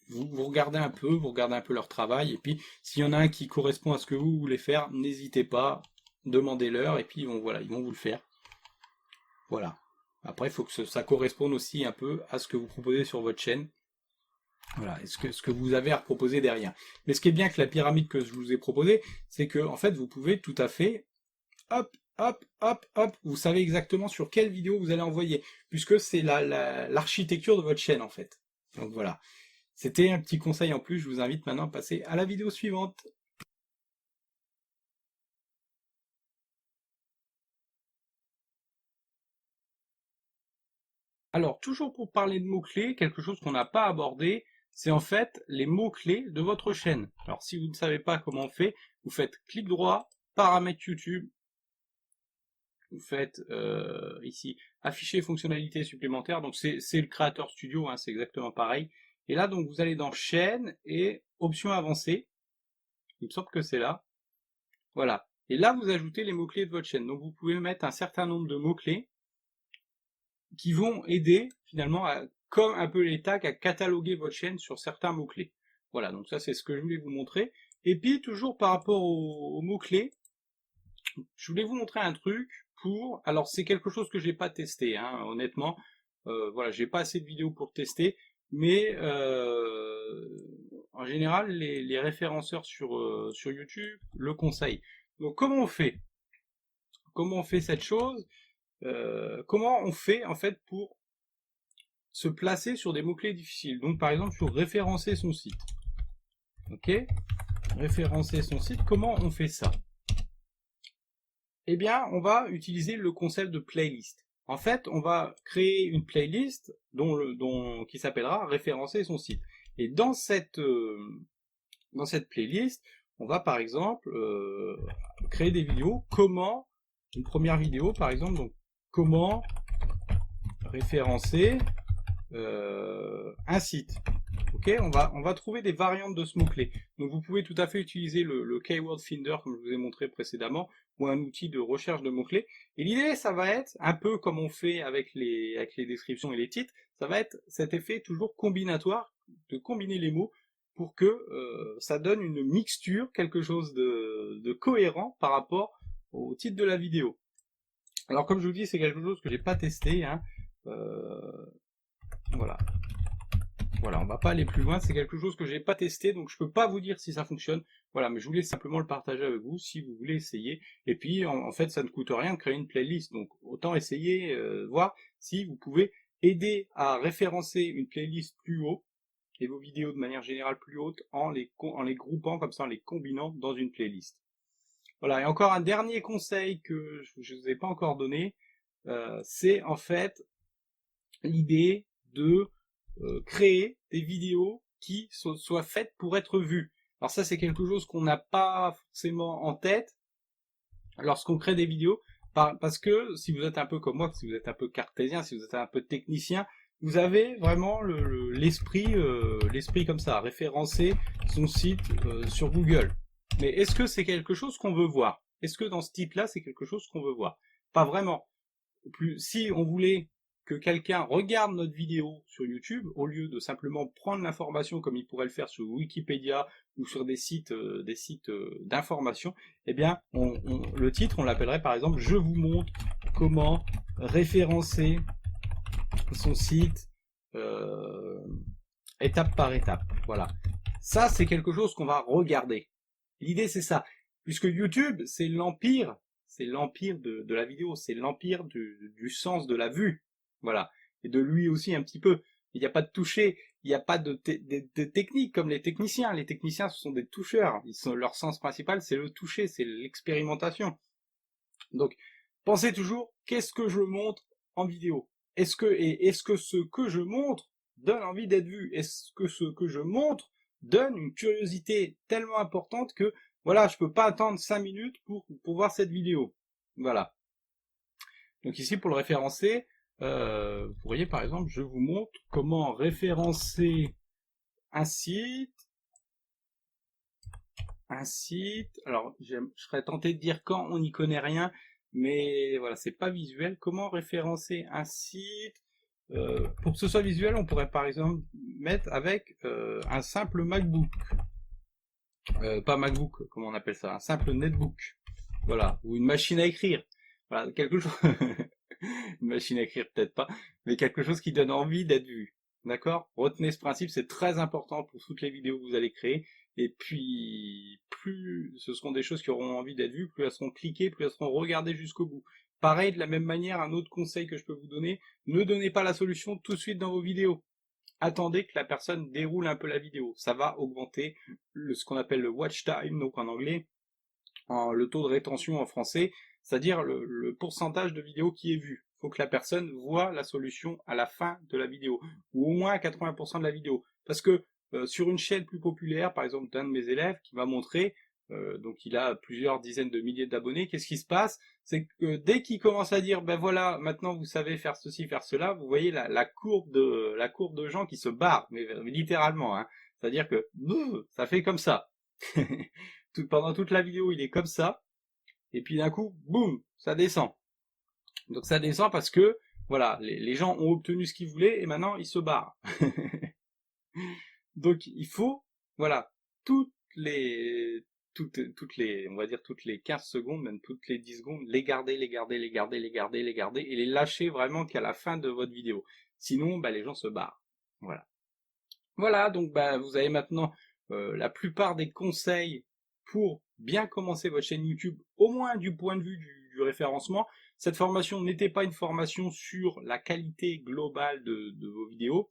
vous regardez un peu leur travail, et puis s'il y en a un qui correspond à ce que vous voulez faire, n'hésitez pas, demandez-leur, et puis voilà, ils vont vous le faire. Voilà. Après, il faut que ça corresponde aussi un peu à ce que vous proposez sur votre chaîne. Voilà, et ce que vous avez à proposer derrière. Mais ce qui est bien avec la pyramide que je vous ai proposée, c'est que en fait, vous pouvez tout à fait, hop, hop, hop, hop, vous savez exactement sur quelle vidéo vous allez envoyer, puisque c'est l'architecture de votre chaîne en fait. Donc voilà. C'était un petit conseil en plus, je vous invite maintenant à passer à la vidéo suivante. Alors, toujours pour parler de mots-clés, quelque chose qu'on n'a pas abordé, c'est en fait les mots-clés de votre chaîne. Alors, si vous ne savez pas comment on fait, vous faites clic droit, paramètres YouTube, vous faites ici afficher fonctionnalités supplémentaires, donc c'est le Creator Studio, hein, c'est exactement pareil. Et là, donc, vous allez dans chaîne et options avancées. Il me semble que c'est là. Voilà. Et là, vous ajoutez les mots-clés de votre chaîne. Donc, vous pouvez mettre un certain nombre de mots-clés qui vont aider, finalement, comme un peu les tags, à cataloguer votre chaîne sur certains mots-clés. Voilà. Donc, ça, c'est ce que je voulais vous montrer. Et puis, toujours par rapport aux mots-clés, je voulais vous montrer un truc pour... Alors, c'est quelque chose que j'ai pas testé, hein, honnêtement. Voilà, j'ai pas assez de vidéos pour tester, mais en général, les référenceurs sur YouTube le conseillent. Donc, comment on fait? Comment on fait cette chose? Comment on fait en fait pour se placer sur des mots-clés difficiles? Donc, par exemple, sur référencer son site. Ok? Référencer son site, comment on fait ça? Eh bien, on va utiliser le concept de playlist. En fait, on va créer une playlist qui s'appellera référencer son site. Et dans cette playlist, on va par exemple créer des vidéos. Une première vidéo par exemple, donc comment référencer un site. Ok, on va trouver des variantes de ce mot-clé. Donc vous pouvez tout à fait utiliser le Keyword Finder comme je vous ai montré précédemment, ou un outil de recherche de mots-clés. Et l'idée, ça va être, un peu comme on fait avec les descriptions et les titres, ça va être cet effet toujours combinatoire, de combiner les mots pour que ça donne une mixture, quelque chose de cohérent par rapport au titre de la vidéo. Alors comme je vous dis, c'est quelque chose que j'ai pas testé, hein. Voilà. Voilà, on va pas aller plus loin, c'est quelque chose que j'ai pas testé, donc je peux pas vous dire si ça fonctionne. Voilà, mais je voulais simplement le partager avec vous si vous voulez essayer. Et puis, en fait, ça ne coûte rien de créer une playlist, donc autant essayer, voir si vous pouvez aider à référencer une playlist plus haut, et vos vidéos de manière générale plus haute, en les groupant comme ça, en les combinant dans une playlist. Voilà, et encore un dernier conseil que je ne vous ai pas encore donné, c'est en fait l'idée de créer des vidéos qui soient faites pour être vues. Alors ça, c'est quelque chose qu'on n'a pas forcément en tête lorsqu'on crée des vidéos, parce que si vous êtes un peu comme moi, si vous êtes un peu cartésien, si vous êtes un peu technicien, vous avez vraiment l'esprit comme ça, référencer son site sur Google. Mais est-ce que c'est quelque chose qu'on veut voir? Est-ce que dans ce titre-là, c'est quelque chose qu'on veut voir? Pas vraiment. Si on voulait que quelqu'un regarde notre vidéo sur YouTube, au lieu de simplement prendre l'information comme il pourrait le faire sur Wikipédia ou sur des sites d'information, eh bien, le titre, on l'appellerait par exemple « Je vous montre comment référencer son site étape par étape ». Voilà. Ça, c'est quelque chose qu'on va regarder. L'idée, c'est ça. Puisque YouTube, c'est l'empire de la vidéo, c'est l'empire du sens de la vue. Voilà. Et de lui aussi un petit peu. Il n'y a pas de toucher, il n'y a pas de technique comme les techniciens. Les techniciens, ce sont des toucheurs. Leur sens principal, c'est le toucher, c'est l'expérimentation. Donc, pensez toujours, qu'est-ce que je montre en vidéo? Est-ce que ce que je montre donne envie d'être vu? Est-ce que ce que je montre donne une curiosité tellement importante que, voilà, je peux pas attendre 5 minutes pour voir cette vidéo? Voilà. Donc ici, pour le référencer, vous voyez par exemple, je vous montre comment référencer un site. Alors, je serais tenté de dire quand on n'y connaît rien, mais voilà, c'est pas visuel. Comment référencer un site? Pour que ce soit visuel, on pourrait par exemple mettre avec un simple MacBook. Pas MacBook, comment on appelle ça? Un simple netbook. Voilà, ou une machine à écrire. Voilà, quelque chose. Une machine à écrire peut-être pas, mais quelque chose qui donne envie d'être vu. D'accord? Retenez ce principe, c'est très important pour toutes les vidéos que vous allez créer. Et puis, plus ce seront des choses qui auront envie d'être vues, plus elles seront cliquées, plus elles seront regardées jusqu'au bout. Pareil, de la même manière, un autre conseil que je peux vous donner, ne donnez pas la solution tout de suite dans vos vidéos. Attendez que la personne déroule un peu la vidéo. Ça va augmenter ce qu'on appelle le watch time, donc en anglais, le taux de rétention en français, c'est-à-dire le pourcentage de vidéos qui est vu. Il faut que la personne voit la solution à la fin de la vidéo, ou au moins à 80% de la vidéo. Parce que sur une chaîne plus populaire, par exemple d'un de mes élèves qui m'a montré, donc il a plusieurs dizaines de milliers d'abonnés, qu'est-ce qui se passe? C'est que dès qu'il commence à dire, ben voilà, maintenant vous savez faire ceci, faire cela, vous voyez la courbe de gens qui se barrent, mais littéralement, hein. C'est-à-dire que ça fait comme ça. Pendant toute la vidéo, il est comme ça, et puis d'un coup, boum, ça descend. Donc ça descend parce que, voilà, les gens ont obtenu ce qu'ils voulaient, et maintenant ils se barrent. Donc il faut, voilà, on va dire toutes les 15 secondes, même toutes les 10 secondes, les garder, et les lâcher vraiment qu'à la fin de votre vidéo. Sinon, bah, les gens se barrent. Voilà. Voilà, donc bah, vous avez maintenant la plupart des conseils pour bien commencer votre chaîne YouTube, au moins du point de vue du référencement. Cette formation n'était pas une formation sur la qualité globale de vos vidéos.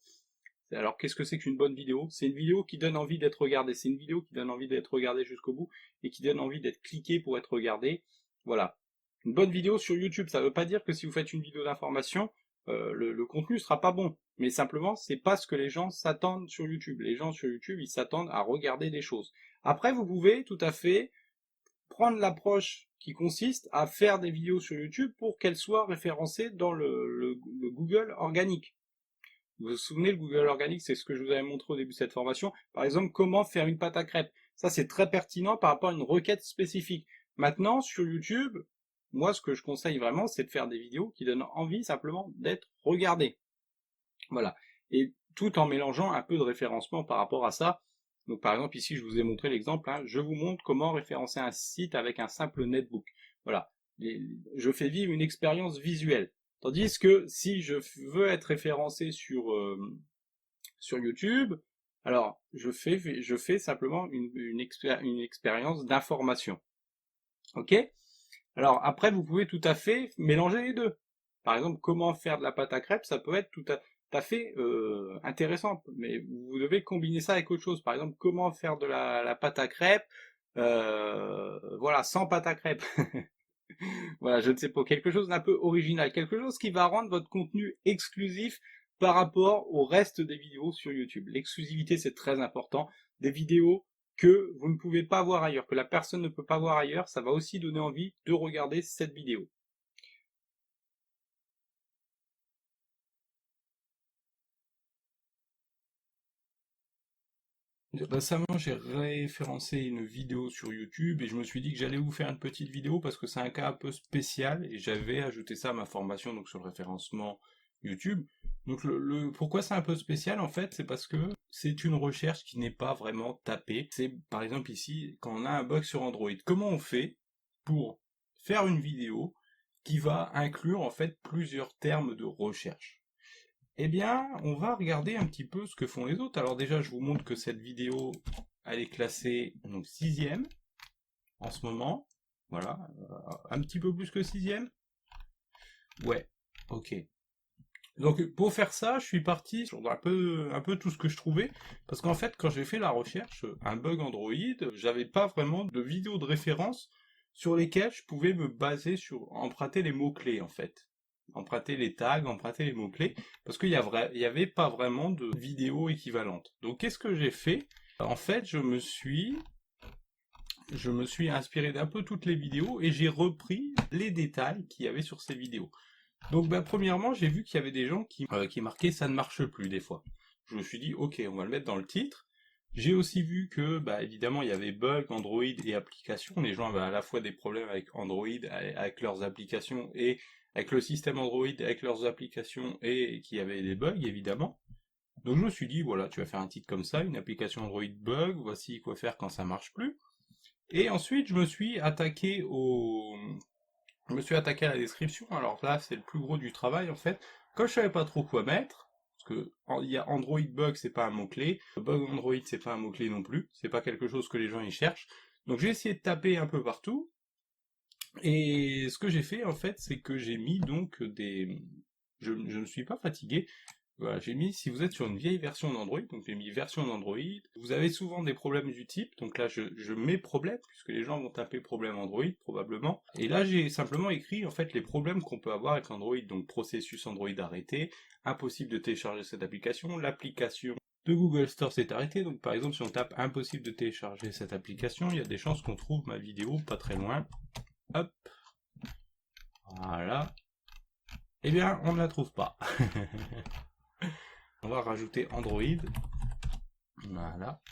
Alors qu'est-ce que c'est qu'une bonne vidéo? C'est une vidéo qui donne envie d'être regardée, c'est une vidéo qui donne envie d'être regardée jusqu'au bout et qui donne envie d'être cliquée pour être regardée. Voilà. Une bonne vidéo sur YouTube, ça ne veut pas dire que si vous faites une vidéo d'information, le contenu sera pas bon. Mais simplement, c'est pas ce que les gens s'attendent sur YouTube. Les gens sur YouTube, ils s'attendent à regarder des choses. Après, vous pouvez tout à fait prendre l'approche qui consiste à faire des vidéos sur YouTube pour qu'elles soient référencées dans le Google organique. Vous vous souvenez, le Google organique, c'est ce que je vous avais montré au début de cette formation. Par exemple, comment faire une pâte à crêpes. Ça, c'est très pertinent par rapport à une requête spécifique. Maintenant, sur YouTube, moi, ce que je conseille vraiment, c'est de faire des vidéos qui donnent envie simplement d'être regardées. Voilà. Et tout en mélangeant un peu de référencement par rapport à ça. Donc, par exemple, ici, je vous ai montré l'exemple. Hein, je vous montre comment référencer un site avec un simple netbook. Voilà. Je fais vivre une expérience visuelle. Tandis que si je veux être référencé sur YouTube, alors je fais simplement une expérience d'information. Ok? Alors après, vous pouvez tout à fait mélanger les deux. Par exemple, comment faire de la pâte à crêpes, ça peut être tout à fait intéressant, mais vous devez combiner ça avec autre chose. Par exemple, comment faire de la pâte à crêpes, voilà, sans pâte à crêpes. Voilà, je ne sais pas, quelque chose d'un peu original, quelque chose qui va rendre votre contenu exclusif par rapport au reste des vidéos sur YouTube. L'exclusivité, c'est très important. Des vidéos que vous ne pouvez pas voir ailleurs, que la personne ne peut pas voir ailleurs, ça va aussi donner envie de regarder cette vidéo. Récemment, j'ai référencé une vidéo sur YouTube et je me suis dit que j'allais vous faire une petite vidéo parce que c'est un cas un peu spécial et j'avais ajouté ça à ma formation donc sur le référencement YouTube. Donc pourquoi c'est un peu spécial en fait, c'est parce que c'est une recherche qui n'est pas vraiment tapée. C'est par exemple ici quand on a un bug sur Android, comment on fait pour faire une vidéo qui va inclure en fait plusieurs termes de recherche? Eh bien, on va regarder un petit peu ce que font les autres. Alors déjà, je vous montre que cette vidéo, elle est classée donc 6e en ce moment. Voilà, un petit peu plus que 6e. Ouais, ok. Donc pour faire ça, je suis parti sur un peu tout ce que je trouvais, parce qu'en fait, quand j'ai fait la recherche, un bug Android, j'avais pas vraiment de vidéo de référence sur lesquelles je pouvais me baser sur emprunter les mots-clés en fait. Emprunter les tags, emprunter les mots-clés, parce il y avait pas vraiment de vidéo équivalente. Donc qu'est-ce que j'ai fait? En fait, je me suis inspiré d'un peu toutes les vidéos et j'ai repris les détails qu'il y avait sur ces vidéos. Donc premièrement, j'ai vu qu'il y avait des gens qui marquaient ça ne marche plus des fois. Je me suis dit ok, on va le mettre dans le titre. J'ai aussi vu que évidemment il y avait bug, Android et applications. Les gens avaient à la fois des problèmes avec Android, avec leurs applications et avec le système Android, avec leurs applications et qu'il y avait des bugs évidemment. Donc je me suis dit voilà, tu vas faire un titre comme ça, une application Android bug, voici quoi faire quand ça marche plus. Et ensuite je me suis attaqué à la description, alors là c'est le plus gros du travail en fait. Comme je savais pas trop quoi mettre, parce que il y a Android bug c'est pas un mot-clé, bug Android c'est pas un mot-clé non plus, c'est pas quelque chose que les gens y cherchent. Donc j'ai essayé de taper un peu partout, et ce que j'ai fait en fait c'est que j'ai mis donc des... je ne suis pas fatigué, voilà, j'ai mis, si vous êtes sur une vieille version d'Android, donc j'ai mis version d'Android, vous avez souvent des problèmes du type, donc là je mets problème, puisque les gens vont taper problème Android, probablement, et là j'ai simplement écrit en fait les problèmes qu'on peut avoir avec Android, donc processus Android arrêté, impossible de télécharger cette application, l'application de Google Store s'est arrêtée, donc par exemple si on tape impossible de télécharger cette application, il y a des chances qu'on trouve ma vidéo pas très loin, hop, voilà, eh bien on ne la trouve pas. On va rajouter Android. Voilà.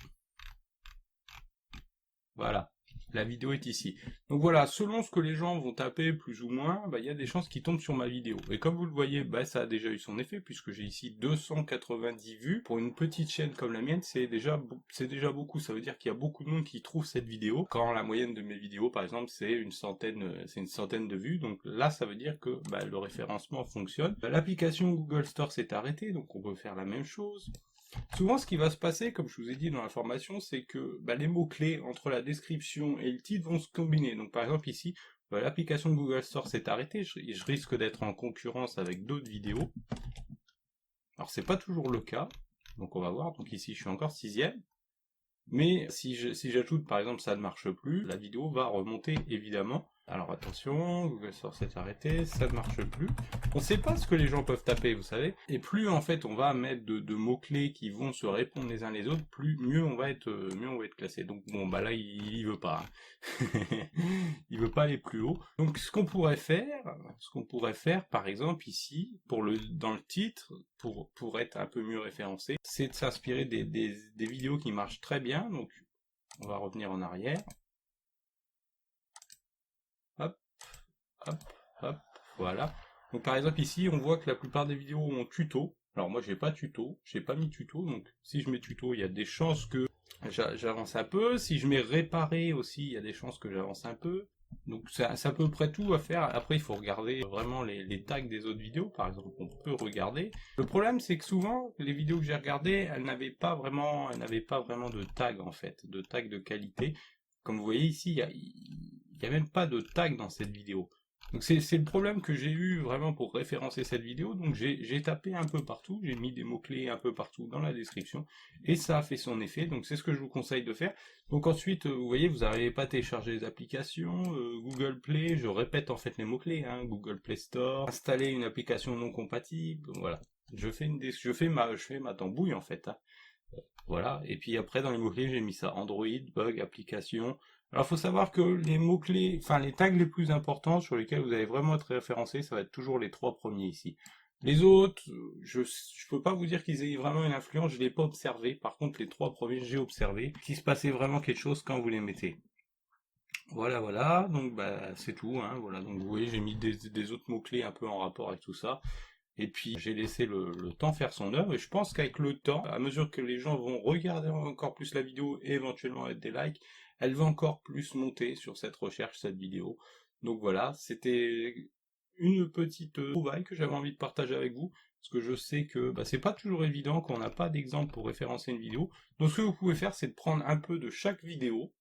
Voilà. La vidéo est ici. Donc voilà, selon ce que les gens vont taper plus ou moins, il y a des chances qu'ils tombent sur ma vidéo. Et comme vous le voyez, ça a déjà eu son effet, puisque j'ai ici 290 vues. Pour une petite chaîne comme la mienne, c'est déjà beaucoup. Ça veut dire qu'il y a beaucoup de monde qui trouve cette vidéo, quand la moyenne de mes vidéos, par exemple, c'est une centaine de vues. Donc là, ça veut dire que le référencement fonctionne. L'application Google Store s'est arrêtée, donc on peut faire la même chose. Souvent, ce qui va se passer, comme je vous ai dit dans la formation, c'est que les mots-clés entre la description et le titre vont se combiner. Donc par exemple ici, l'application Google Store s'est arrêtée, je risque d'être en concurrence avec d'autres vidéos. Alors c'est pas toujours le cas, donc on va voir. Donc ici je suis encore 6e. Mais si j'ajoute par exemple ça ne marche plus, la vidéo va remonter évidemment. Alors attention, Google Store s'est arrêté, ça ne marche plus. On ne sait pas ce que les gens peuvent taper, vous savez. Et plus en fait on va mettre de mots-clés qui vont se répondre les uns les autres, mieux on va être classé. Donc bon là il veut pas. Il veut pas aller plus haut. Donc ce qu'on pourrait faire par exemple ici, dans le titre, pour être un peu mieux référencé, c'est de s'inspirer des vidéos qui marchent très bien. Donc on va revenir en arrière. Hop, hop, hop, voilà. Donc par exemple ici, on voit que la plupart des vidéos ont tuto. Alors moi j'ai pas tuto, j'ai pas mis tuto, donc si je mets tuto, il y a des chances que j'avance un peu. Si je mets réparer aussi, il y a des chances que j'avance un peu. Donc c'est à peu près tout à faire. Après il faut regarder vraiment les tags des autres vidéos, par exemple, on peut regarder. Le problème c'est que souvent les vidéos que j'ai regardées, elles n'avaient pas vraiment de tag en fait, de tag de qualité. Comme vous voyez ici, il y a même pas de tag dans cette vidéo. Donc c'est le problème que j'ai eu vraiment pour référencer cette vidéo. Donc j'ai tapé un peu partout, j'ai mis des mots-clés un peu partout dans la description, et ça a fait son effet. Donc c'est ce que je vous conseille de faire. Donc ensuite, vous voyez, vous n'arrivez pas à télécharger les applications, Google Play, je répète en fait les mots-clés, hein, Google Play Store, installer une application non compatible, voilà. Je fais ma tambouille en fait, hein. Voilà, et puis après dans les mots-clés j'ai mis ça, Android, bug, application. Alors il faut savoir que les mots-clés, enfin les tags les plus importants sur lesquels vous allez vraiment être référencé, ça va être toujours les 3 premiers ici. Les autres, je peux pas vous dire qu'ils aient vraiment une influence, je l'ai pas observé. Par contre, les 3 premiers, j'ai observé qu'il se passait vraiment quelque chose quand vous les mettez. Voilà, voilà, donc bah c'est tout, hein, voilà, donc vous voyez, j'ai mis des autres mots-clés un peu en rapport avec tout ça, et puis j'ai laissé le temps faire son œuvre, et je pense qu'avec le temps, à mesure que les gens vont regarder encore plus la vidéo et éventuellement mettre des likes, elle va encore plus monter sur cette recherche, cette vidéo. Donc voilà, c'était une petite trouvaille que j'avais envie de partager avec vous, parce que je sais que bah, c'est pas toujours évident qu'on n'a pas d'exemple pour référencer une vidéo. Donc ce que vous pouvez faire, c'est de prendre un peu de chaque vidéo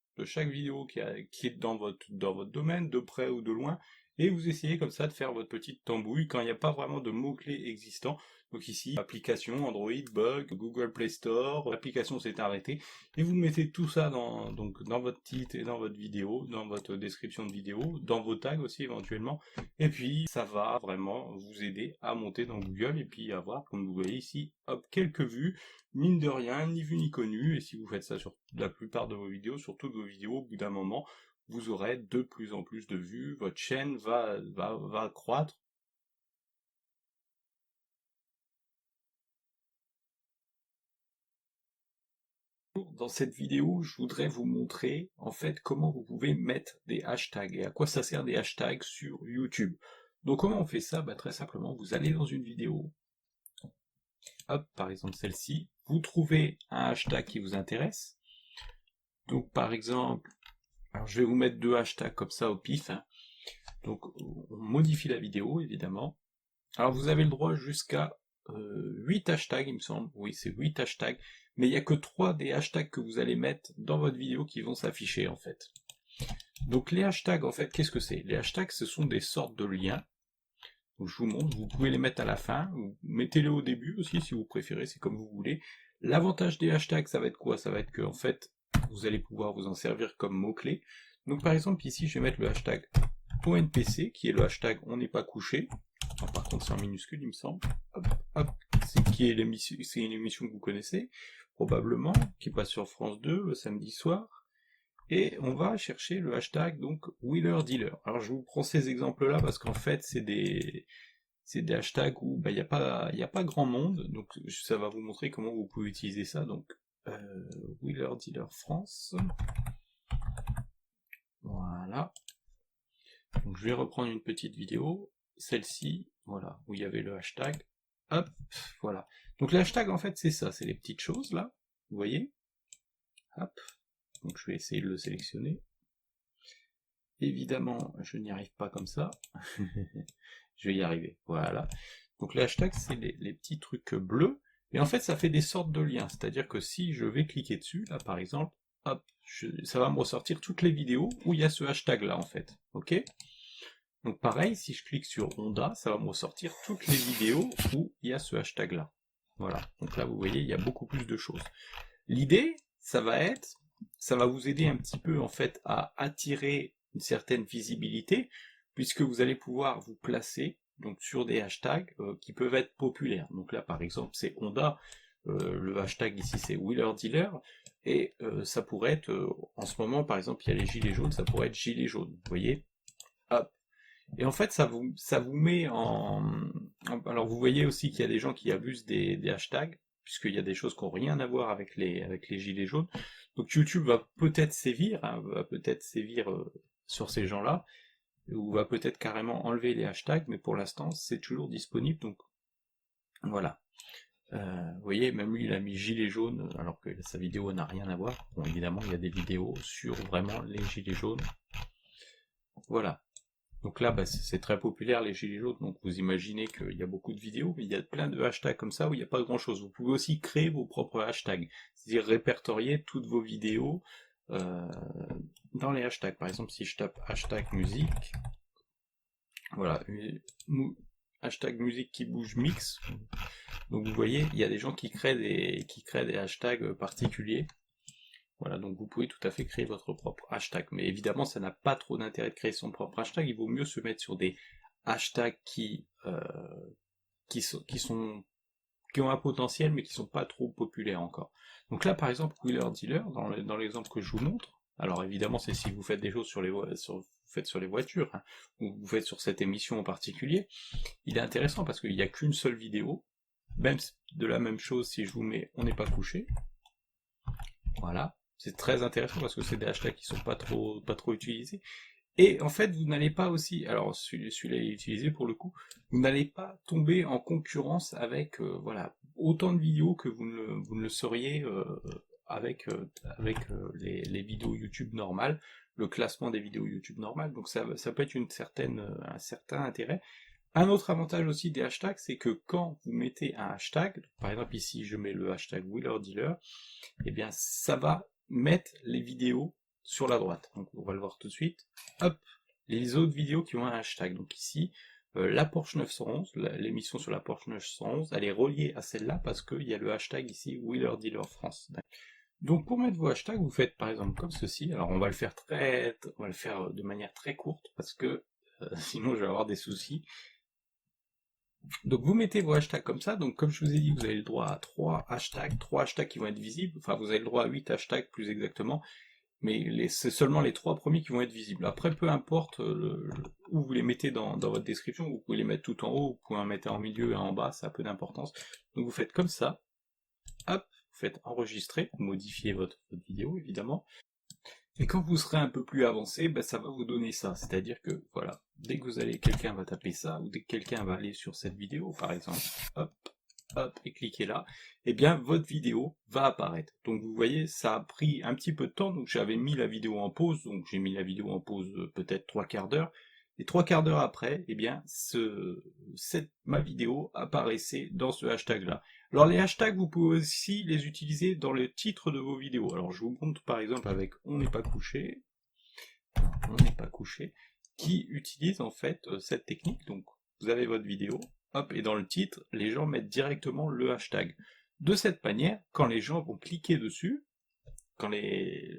qui est dans votre domaine, de près ou de loin, et vous essayez comme ça de faire votre petite tambouille quand il n'y a pas vraiment de mots-clés existants. Donc ici, application, Android, bug, Google Play Store, l'application s'est arrêtée, et vous mettez tout ça dans votre titre et dans votre vidéo, dans votre description de vidéo, dans vos tags aussi éventuellement, et puis ça va vraiment vous aider à monter dans Google, et puis avoir, comme vous voyez ici, hop, quelques vues, mine de rien, ni vu ni connu, et si vous faites ça sur la plupart de vos vidéos, sur toutes vos vidéos, au bout d'un moment, vous aurez de plus en plus de vues, votre chaîne va croître. Dans cette vidéo, je voudrais vous montrer en fait comment vous pouvez mettre des hashtags et à quoi ça sert des hashtags sur YouTube. Donc comment on fait ça? Bah, très simplement, vous allez dans une vidéo, hop, par exemple celle-ci, vous trouvez un hashtag qui vous intéresse. Donc par exemple, alors je vais vous mettre 2 hashtags comme ça au pif, hein. Donc on modifie la vidéo évidemment. Alors vous avez le droit jusqu'à 8 hashtags, il me semble. Oui, c'est 8 hashtags. Mais il n'y a que 3 des hashtags que vous allez mettre dans votre vidéo qui vont s'afficher en fait. Donc les hashtags, en fait, qu'est-ce que c'est? Les hashtags, ce sont des sortes de liens. Donc je vous montre, vous pouvez les mettre à la fin, ou mettez-les au début aussi si vous préférez, c'est comme vous voulez. L'avantage des hashtags, ça va être quoi? Ça va être que, en fait, vous allez pouvoir vous en servir comme mot-clé. Donc par exemple, ici, je vais mettre le hashtag ONPC, qui est le hashtag on n'est pas couché. Alors, par contre, c'est en minuscule, il me semble. Hop, hop, c'est une émission que vous connaissez, probablement, qui passe sur France 2 le samedi soir. Et on va chercher le hashtag, donc, Wheeler Dealer. Alors, je vous prends ces exemples-là parce qu'en fait, c'est des hashtags où bah, y a pas grand monde, donc ça va vous montrer comment vous pouvez utiliser ça. Donc, Wheeler Dealer France. Voilà. Donc, je vais reprendre une petite vidéo, celle-ci, voilà, où il y avait le hashtag. Hop, voilà. Donc le hashtag, en fait, c'est ça, c'est les petites choses, là, vous voyez. Hop, donc je vais essayer de le sélectionner. Évidemment, je n'y arrive pas comme ça. Je vais y arriver, voilà. Donc le hashtag, c'est les petits trucs bleus, et en fait, ça fait des sortes de liens, c'est-à-dire que si je vais cliquer dessus, là, par exemple, hop, ça va me ressortir toutes les vidéos où il y a ce hashtag-là, en fait, ok? Donc pareil, si je clique sur Honda, ça va me ressortir toutes les vidéos où il y a ce hashtag-là. Voilà, donc là vous voyez, il y a beaucoup plus de choses. L'idée, ça va vous aider un petit peu en fait à attirer une certaine visibilité, puisque vous allez pouvoir vous placer donc sur des hashtags qui peuvent être populaires. Donc là par exemple c'est Honda, le hashtag ici c'est Wheeler Dealer, et ça pourrait être, en ce moment par exemple il y a les gilets jaunes, ça pourrait être gilets jaunes, vous voyez. Hop. Et en fait, ça vous met alors vous voyez aussi qu'il y a des gens qui abusent des hashtags, puisqu'il y a des choses qui n'ont rien à voir avec les gilets jaunes. Donc YouTube va peut-être sévir, hein, va peut-être sévir sur ces gens-là, ou va peut-être carrément enlever les hashtags, mais pour l'instant, c'est toujours disponible, donc voilà. Vous voyez, même lui, il a mis gilet jaune, alors que sa vidéo n'a rien à voir. Bon, évidemment, il y a des vidéos sur vraiment les gilets jaunes. Voilà. Donc là, bah, c'est très populaire les gilets jaunes, donc vous imaginez qu'il y a beaucoup de vidéos, mais il y a plein de hashtags comme ça où il n'y a pas grand chose. Vous pouvez aussi créer vos propres hashtags, c'est-à-dire répertorier toutes vos vidéos dans les hashtags. Par exemple, si je tape hashtag musique, voilà, hashtag musique qui bouge mix, donc vous voyez, il y a des gens qui créent des hashtags particuliers. Voilà, donc vous pouvez tout à fait créer votre propre hashtag. Mais évidemment, ça n'a pas trop d'intérêt de créer son propre hashtag. Il vaut mieux se mettre sur des hashtags qui ont un potentiel, mais qui sont pas trop populaires encore. Donc là, par exemple, Wheeler Dealer, dans l'exemple que je vous montre, Alors évidemment, c'est si vous faites des choses sur les voitures, hein, ou vous faites sur cette émission en particulier. Il est intéressant parce qu'il n'y a qu'une seule vidéo, même de la même chose si je vous mets on n'est pas couché. Voilà, c'est très intéressant parce que c'est des hashtags qui sont pas trop utilisés. Et en fait, vous n'allez pas aussi, alors celui-là est utilisé pour le coup, vous n'allez pas tomber en concurrence avec voilà autant de vidéos que vous ne le seriez avec les vidéos YouTube normales, le classement des vidéos YouTube normales. Donc ça peut être un certain intérêt. Un autre avantage aussi des hashtags, c'est que quand vous mettez un hashtag, par exemple ici je mets le hashtag WheelerDealer, et bien ça va mettre les vidéos sur la droite. Donc on va le voir tout de suite. Hop, les autres vidéos qui ont un hashtag. Donc ici, la Porsche 911, l'émission sur la Porsche 911, elle est reliée à celle-là parce qu'il y a le hashtag ici WheelerDealer France. Donc pour mettre vos hashtags, vous faites par exemple comme ceci. Alors on va le faire de manière très courte parce que sinon je vais avoir des soucis. Donc vous mettez vos hashtags comme ça, donc comme je vous ai dit, vous avez le droit à 3 hashtags qui vont être visibles, enfin vous avez le droit à 8 hashtags plus exactement, mais c'est seulement les 3 premiers qui vont être visibles. Après, peu importe où vous les mettez dans votre description, vous pouvez les mettre tout en haut, vous pouvez en mettre en milieu et en bas, ça a peu d'importance. Donc vous faites comme ça, hop, vous faites enregistrer, vous modifiez votre vidéo évidemment, et quand vous serez un peu plus avancé, ben, ça va vous donner ça. C'est-à-dire que, voilà, dès que vous allez, quelqu'un va taper ça, ou dès que quelqu'un va aller sur cette vidéo, par exemple, hop, hop, et cliquer là, eh bien, votre vidéo va apparaître. Donc, vous voyez, ça a pris un petit peu de temps, donc j'avais mis la vidéo en pause, donc j'ai mis la vidéo en pause peut-être 3/4 d'heure, et 3/4 d'heure après, eh bien, ma vidéo apparaissait dans ce hashtag-là. Alors les hashtags, vous pouvez aussi les utiliser dans le titre de vos vidéos. Alors je vous montre par exemple avec on n'est pas couché, qui utilise en fait cette technique. Donc vous avez votre vidéo, hop, et dans le titre, les gens mettent directement le hashtag. De cette manière, quand les gens vont cliquer dessus, quand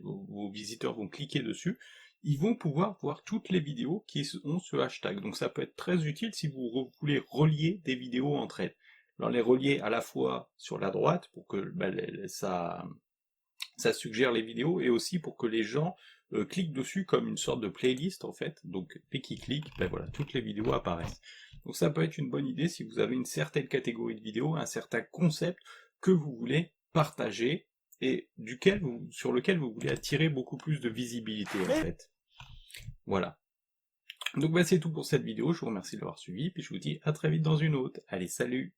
vos visiteurs vont cliquer dessus, ils vont pouvoir voir toutes les vidéos qui ont ce hashtag. Donc ça peut être très utile si vous voulez relier des vidéos entre elles. Alors les relier à la fois sur la droite pour que ça suggère les vidéos et aussi pour que les gens cliquent dessus comme une sorte de playlist en fait. Donc dès qu'ils cliquent, ben voilà, toutes les vidéos apparaissent. Donc ça peut être une bonne idée si vous avez une certaine catégorie de vidéos, un certain concept que vous voulez partager et sur lequel vous voulez attirer beaucoup plus de visibilité en fait. Voilà. Donc bah, c'est tout pour cette vidéo, je vous remercie de l'avoir suivi, puis je vous dis à très vite dans une autre. Allez, salut!